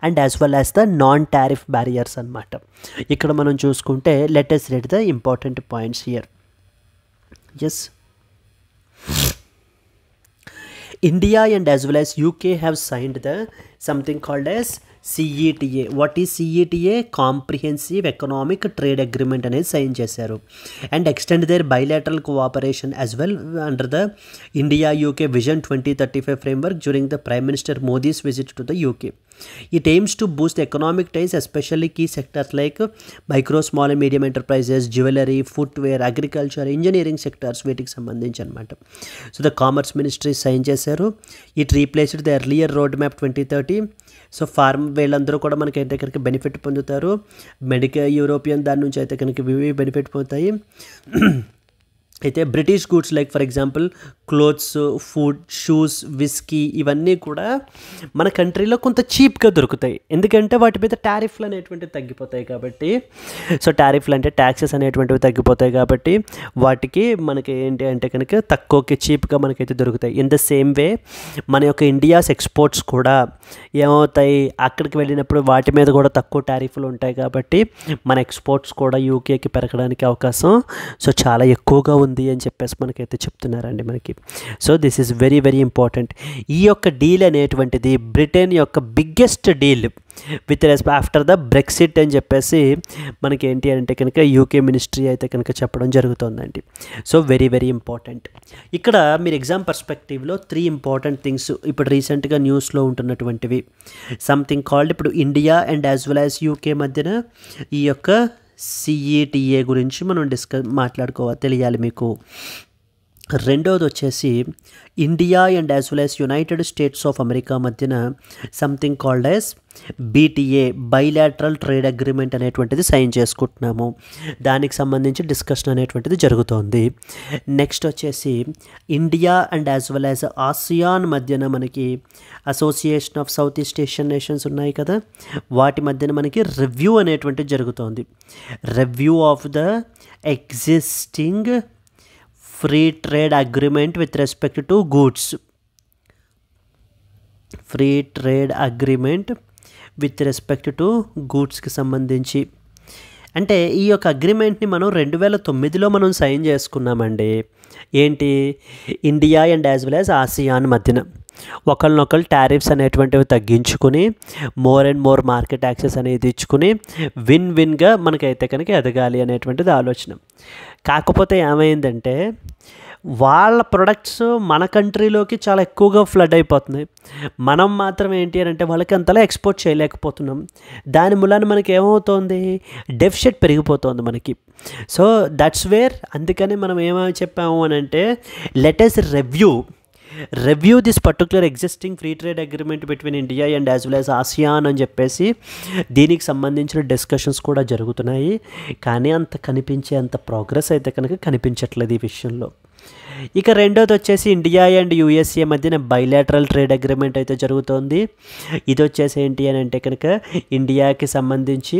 and as well as the non tariff barriers అనమాట. ఇక్కడ మనం చూసుకుంటే let us read the important points here. Yes, India and as well as UK have signed the something called as CETA. What is CETA? Comprehensive Economic Trade Agreement అనేది sign చేశారు. And extend there bilateral cooperation as well under the India UK vision 2035 framework during the prime minister Modi's visit to the UK. It aims to boost economic ties, especially key sectors like micro, small and medium enterprises, jewelry, footwear, agriculture, engineering sectors వీటికి సంబంధించి అనమాట. So the commerce ministry sign చేశారు. It replaced the earlier road map 2030. So ఫార్మ్ వీళ్ళందరూ కూడా మనకి అయితే కనుక బెనిఫిట్ పొందుతారు. మెడికల్ యూరోపియన్ దాని నుంచి అయితే కనుక ఇవి బెనిఫిట్ పొందుతాయి. అయితే British goods like for example clothes, food, shoes, whisky ఇవన్నీ కూడా మన కంట్రీలో కొంత చీప్గా దొరుకుతాయి. ఎందుకంటే వాటి మీద టారిఫ్లు అనేటువంటివి తగ్గిపోతాయి కాబట్టి. సో టారిఫ్లు అంటే ట్యాక్సెస్ అనేటువంటివి తగ్గిపోతాయి కాబట్టి వాటికి మనకి ఏంటి అంటే కనుక తక్కువకి చీప్గా మనకైతే దొరుకుతాయి. ఇన్ ద సేమ్ వే మన యొక్క ఇండియాస్ ఎక్స్పోర్ట్స్ కూడా ఏమవుతాయి, అక్కడికి వెళ్ళినప్పుడు వాటి మీద కూడా తక్కువ టారిఫ్లు ఉంటాయి కాబట్టి మన ఎక్స్పోర్ట్స్ కూడా యూకేకి పెరగడానికి అవకాశం సో చాలా ఎక్కువగా ఉంది అని చెప్పేసి మనకైతే చెప్తున్నారండి మనకి. So this is very very important. ఈ యొక్క డీల్ అనేటువంటిది బ్రిటన్ యొక్క biggest deal with after the Brexit అని చెప్పేసి మనకి ఏంటి అంటే కనుక యూకే మినిస్ట్రీ అయితే కనుక చెప్పడం జరుగుతుందండి. So very very important. ఇక్కడ మీరు ఎగ్జామ్ పర్స్పెక్టివ్లో 3 ఇంపార్టెంట్ థింగ్స్ ఇప్పుడు రీసెంట్గా న్యూస్లో ఉంటున్నటువంటివి సంథింగ్ కాల్డ్ ఇప్పుడు India and as well as UK మధ్యన ఈ యొక్క CETA గురించి మనం మాట్లాడుకోవాలి, తెలియాలి మీకు. రెండవది వచ్చేసి India and as well as United States of America మధ్యన something called as BTA bilateral trade agreement అనేటువంటిది సైన్ చేసుకుంటున్నాము. దానికి సంబంధించి డిస్కషన్ అనేటువంటిది జరుగుతోంది. నెక్స్ట్ వచ్చేసి India and as well as ASEAN మధ్యన మనకి association of south east Asian nations ఉన్నాయి కదా, వాటి మధ్యన మనకి రివ్యూ అనేటువంటిది జరుగుతోంది. Review of the existing free trade agreement with respect to goods. Free trade agreement with respect to గూడ్స్కి సంబంధించి అంటే ఈ యొక్క అగ్రిమెంట్ని మనం 2009లో మనం సైన్ చేసుకున్నామండి. ఏంటి, India and as well as ASEAN మధ్యన ఒకళ్ళనొకళ్ళు టారిఫ్స్ అనేటువంటివి తగ్గించుకుని more and more market access అనేది ఇచ్చుకుని విన్ విన్గా మనకైతే కనుక ఎదగాలి అనేటువంటిది ఆలోచన. కాకపోతే ఏమైందంటే వాళ్ళ ప్రొడక్ట్స్ మన కంట్రీలోకి చాలా ఎక్కువగా ఫ్లడ్ అయిపోతున్నాయి. మనం మాత్రం ఏంటి అని అంటే వాళ్ళకి అంతలా ఎక్స్పోర్ట్ చేయలేకపోతున్నాం. దాని మూలాన మనకి ఏమవుతోంది, డెఫిసిట్ పెరిగిపోతుంది మనకి. సో దట్స్ వేర్ అందుకని మనం ఏమని చెప్పాము అని అంటే let us review this particular existing free trade agreement between India and as well as ASEAN అని చెప్పేసి దీనికి సంబంధించిన డిస్కషన్స్ కూడా జరుగుతున్నాయి. కానీ అంత కనిపించే అంత ప్రోగ్రెస్ అయితే కనుక కనిపించట్లేదు ఈ విషయంలో. ఇక రెండోది వచ్చేసి ఇండియా అండ్ USA మధ్యన బైలాటరల్ ట్రేడ్ అగ్రిమెంట్ అయితే జరుగుతోంది. ఇది వచ్చేసి ఏంటి అని అంటే కనుక ఇండియాకి సంబంధించి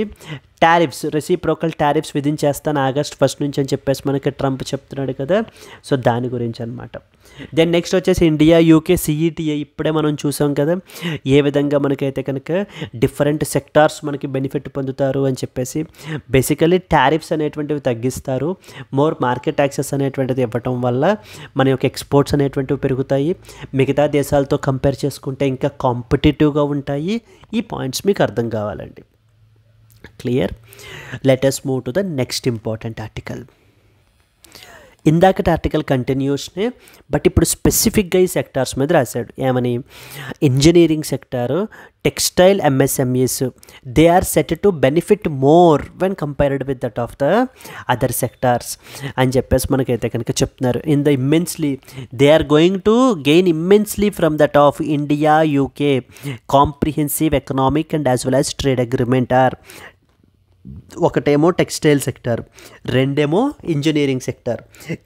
టారిఫ్స్, రెసిప్రోకల్ టారిఫ్స్ విధించేస్తాను August 1 నుంచి అని చెప్పేసి మనకి ట్రంప్ చెప్తున్నాడు కదా. సో దాని గురించి అనమాట. దెన్ నెక్స్ట్ వచ్చేసి ఇండియా UK CETA ఇప్పుడే మనం చూసాం కదా ఏ విధంగా మనకైతే కనుక డిఫరెంట్ సెక్టార్స్ మనకి బెనిఫిట్ పొందుతారు అని చెప్పేసి. బేసికలీ టారిఫ్స్ అనేటువంటివి తగ్గిస్తారు, మోర్ మార్కెట్ యాక్సెస్ అనేటువంటిది ఇవ్వటం వల్ల మన యొక్క ఎక్స్పోర్ట్స్ అనేటువంటివి పెరుగుతాయి, మిగతా దేశాలతో కంపేర్ చేసుకుంటే ఇంకా కాంపిటేటివ్గా ఉంటాయి. ఈ పాయింట్స్ మీకు అర్థం కావాలండి. Clear? Let us move to the next important article. ఇందాకటి ఆర్టికల్ కంటిన్యూస్నే, బట్ ఇప్పుడు స్పెసిఫిక్గా ఈ సెక్టార్స్ మీద రాశాడు. ఏమని, engineering sector, textile MSMEs they are set to benefit more when compared with that of the other sectors అని చెప్పేసి మనకైతే కనుక చెప్తున్నారు. In the immensely they are going to gain immensely from that of India UK comprehensive economic and as well as trade agreement are ఒకటేమో textile sector, రెండేమో engineering sector.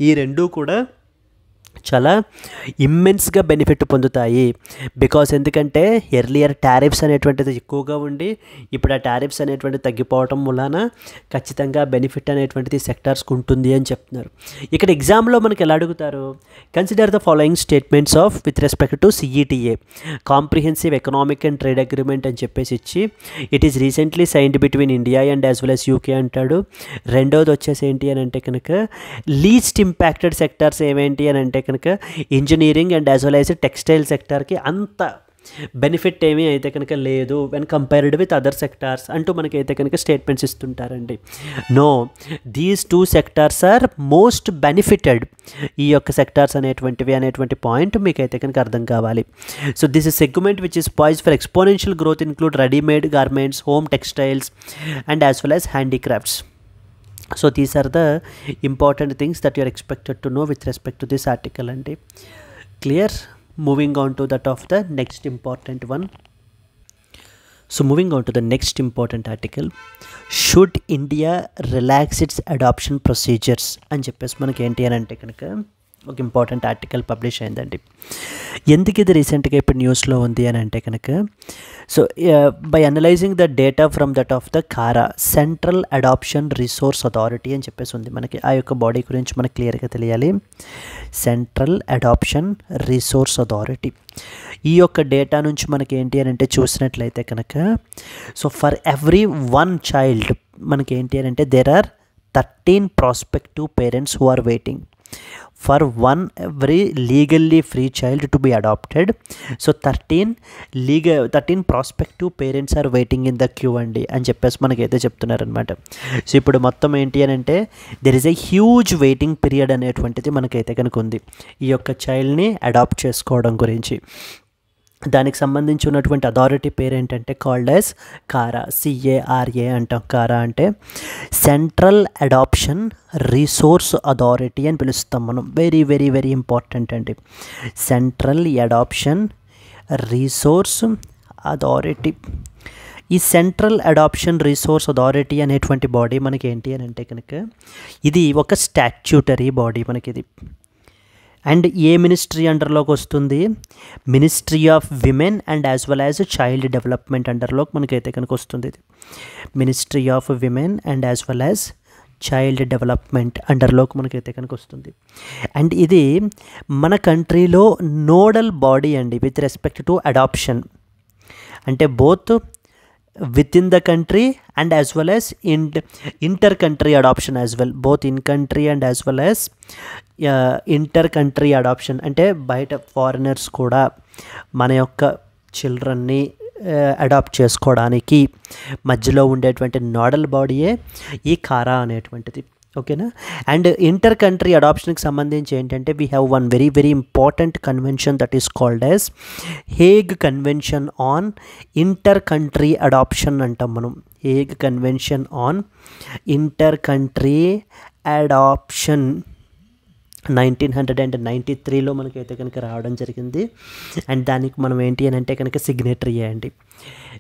ఈ రెండూ కూడా చాలా ఇమ్మెన్స్గా బెనిఫిట్ పొందుతాయి. బికాస్ ఎందుకంటే ఎర్లియర్ టారిఫ్స్ అనేటువంటిది ఎక్కువగా ఉండి ఇప్పుడు ఆ టారిఫ్స్ అనేటువంటిది తగ్గిపోవటం వలన ఖచ్చితంగా బెనిఫిట్ అనేటువంటిది సెక్టార్స్కి ఉంటుంది అని చెప్తున్నారు. ఇక్కడ ఎగ్జామ్లో మనకి ఎలా అడుగుతారు, consider the following statements of with respect to CETA comprehensive economic and trade agreement అని చెప్పేసి ఇచ్చి it is recently signed between India and as well as UK అంటాడు. రెండోది వచ్చేసి ఏంటి అని అంటే కనుక లీస్ట్ ఇంపాక్టెడ్ సెక్టార్స్ ఏమేంటి అని అంటే కనుక engineering and as well as textile సెక్టార్కి అంత బెనిఫిట్ ఏమీ అయితే కనుక లేదు when compared with other sectors అంటూ మనకైతే కనుక స్టేట్మెంట్స్ ఇస్తుంటారండి. No, these two sectors are most benefited. ఈ యొక్క సెక్టార్స్ అనేటువంటి పాయింట్ మీకైతే కనుక అర్థం కావాలి. So this is segment which is poised for exponential growth include readymade garments, home textiles and as well as handicrafts. So these are the important things that you are expected to know with respect to this article and clear. Moving on to that of the next important one. So moving on to the next important article, should India relax its adoption procedures అని చెప్పేసి మనకి ఏంటి అని అంటే కనుక ఒక important article publish అయిందండి. ఎందుకు ఇది రీసెంట్గా ఇప్పుడు న్యూస్లో ఉంది అని అంటే కనుక so by analysing the data from that of the కారా సెంట్రల్ అడాప్షన్ రిసోర్స్ అథారిటీ అని చెప్పేసి ఉంది. మనకి ఆ యొక్క బాడీ గురించి మనకు క్లియర్గా తెలియాలి. సెంట్రల్ అడాప్షన్ రిసోర్స్ అథారిటీ ఈ యొక్క డేటా నుంచి మనకి ఏంటి అని అంటే చూసినట్లయితే కనుక so for every one child మనకి ఏంటి అని అంటే there are 13 prospective parents who are waiting for one every legally free child to be adopted. So 13 prospective parents are waiting in the queue అండి అని చెప్పేసి మనకైతే చెప్తున్నారనమాట. సో ఇప్పుడు మొత్తం ఏంటి అని అంటే there is a huge waiting period అనేటువంటిది మనకైతే కనుక ఉంది ఈ యొక్క చైల్డ్ని అడాప్ట్ చేసుకోవడం గురించి. దానికి సంబంధించి ఉన్నటువంటి అథారిటీ పేరు ఏంటంటే కాల్డ్ యాజ్ కారా, CARA అంటాం. కారా అంటే సెంట్రల్ అడాప్షన్ రిసోర్స్ అథారిటీ అని పిలుస్తాం మనం. వెరీ వెరీ వెరీ ఇంపార్టెంట్ అండి. Central adoption resource authority. ఈ సెంట్రల్ అడాప్షన్ రిసోర్స్ అథారిటీ అనేటువంటి బాడీ మనకి ఏంటి అని అంటే కనుక ఇది ఒక స్టాట్యూటరీ బాడీ మనకి ఇది. అండ్ ఏ మినిస్ట్రీ అండర్లోకి వస్తుంది, ministry of women and as well as child development అండర్లోకి మనకైతే కనుక వస్తుంది. ఇది ministry of women and as well as child development అండర్లోకి మనకైతే కనుక వస్తుంది. అండ్ ఇది మన కంట్రీలో నోడల్ బాడీ అండి విత్ రెస్పెక్ట్ టు అడాప్షన్. అంటే both with in the country and as well as inter country adoption as well, both in country and as well as inter country adoption. అంటే బయట foreigners కూడా మన యొక్క చిల్డ్రన్ని adapt చేసుకోవడానికి మధ్యలో ఉండేటువంటి నోడల్ బాడీయే ఈ కారా అనేటువంటిది. ఓకేనా. అండ్ ఇంటర్ కంట్రీ అడాప్షన్కి సంబంధించి ఏంటంటే we have one very very important convention that is called as Hague convention on inter country adoption అంటాం మనం. Hague convention on inter country adoption 1993లో మనకైతే కనుక రావడం జరిగింది. అండ్ దానికి మనం ఏంటి అని అంటే కనుక సిగ్నేటరీ అయ్యండి.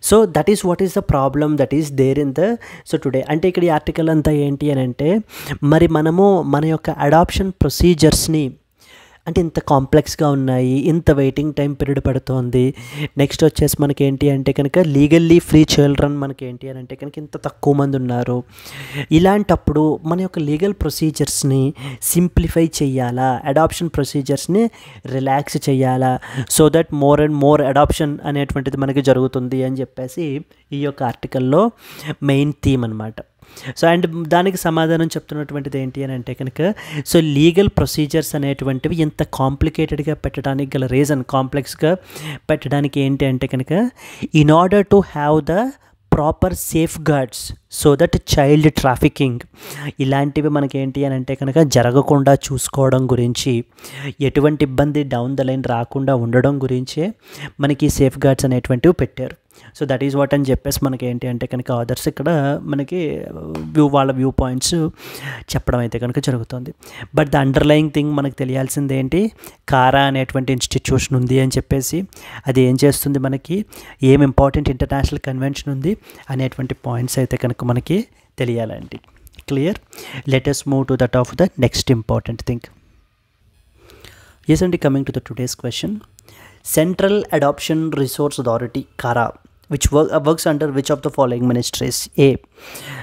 So that is what is the problem that is there in the so today. అంటే ఇక్కడ ఈ ఆర్టికల్ అంతా ఏంటి అని అంటే మరి మనము మన యొక్క అడాప్షన్ ప్రొసీజర్స్ని అంటే ఇంత కాంప్లెక్స్గా ఉన్నాయి, ఇంత వెయిటింగ్ టైం పీరియడ్ పడుతోంది. నెక్స్ట్ వచ్చేసి మనకి ఏంటి అంటే కనుక లీగల్లీ ఫ్రీ చిల్డ్రన్ మనకి ఏంటి అని అంటే కనుక ఇంత తక్కువ మంది ఉన్నారు. ఇలాంటప్పుడు మన యొక్క లీగల్ ప్రొసీజర్స్ని సింప్లిఫై చేయాలా, అడాప్షన్ ప్రొసీజర్స్ని రిలాక్స్ చేయాలా, so that more and more adoption అనేటువంటిది మనకి జరుగుతుంది అని చెప్పేసి ఈ యొక్క ఆర్టికల్లో మెయిన్ థీమ్ అనమాట. సో అండ్ దానికి సమాధానం చెప్తున్నటువంటిది ఏంటి అని అంటే కనుక సో లీగల్ ప్రొసీజర్స్ అనేటువంటివి ఇంత కాంప్లికేటెడ్గా పెట్టడానికి గల రీజన్, కాంప్లెక్స్గా పెట్టడానికి ఏంటి అంటే కనుక in order to have the proper safe guards so that child trafficking ఇలాంటివి మనకేంటి అని అంటే కనుక జరగకుండా చూసుకోవడం గురించి, ఎటువంటి ఇబ్బంది డౌన్ ద లైన్ రాకుండా ఉండడం గురించే మనకి సేఫ్ గార్డ్స్ అనేటువంటివి పెట్టారు. సో దట్ ఈజ్ వాట్ అని చెప్పేసి మనకి ఏంటి అంటే కనుక ఆథర్స్ ఇక్కడ మనకి వాళ్ళ వ్యూ పాయింట్స్ చెప్పడం అయితే కనుక జరుగుతుంది. బట్ ద అండర్లయింగ్ థింగ్ మనకు తెలియాల్సింది ఏంటి, కారా అనేటువంటి ఇన్స్టిట్యూషన్ ఉంది అని చెప్పేసి అది ఏం చేస్తుంది, మనకి ఏం ఇంపార్టెంట్ ఇంటర్నేషనల్ కన్వెన్షన్ ఉంది అనేటువంటి పాయింట్స్ అయితే కనుక మనకి తెలియాలండి. Clear. Let us move to that of the next important thing. Yes, and coming to the today's question, Central Adoption Resource Authority CARA, which works under which of the following ministries? A.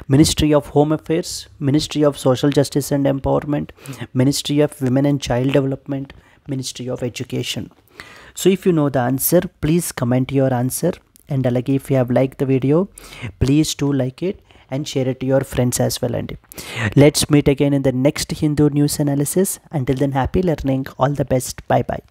Ministry of Home Affairs, Ministry of Social Justice and Empowerment, Ministry of Women and Child Development, Ministry of Education. So if you know the answer, please comment your answer, and alage if you have liked the video, please do like it and share it to your friends as well. And let's meet again in the next Hindu news analysis. Until then, happy learning. All the best. Bye bye.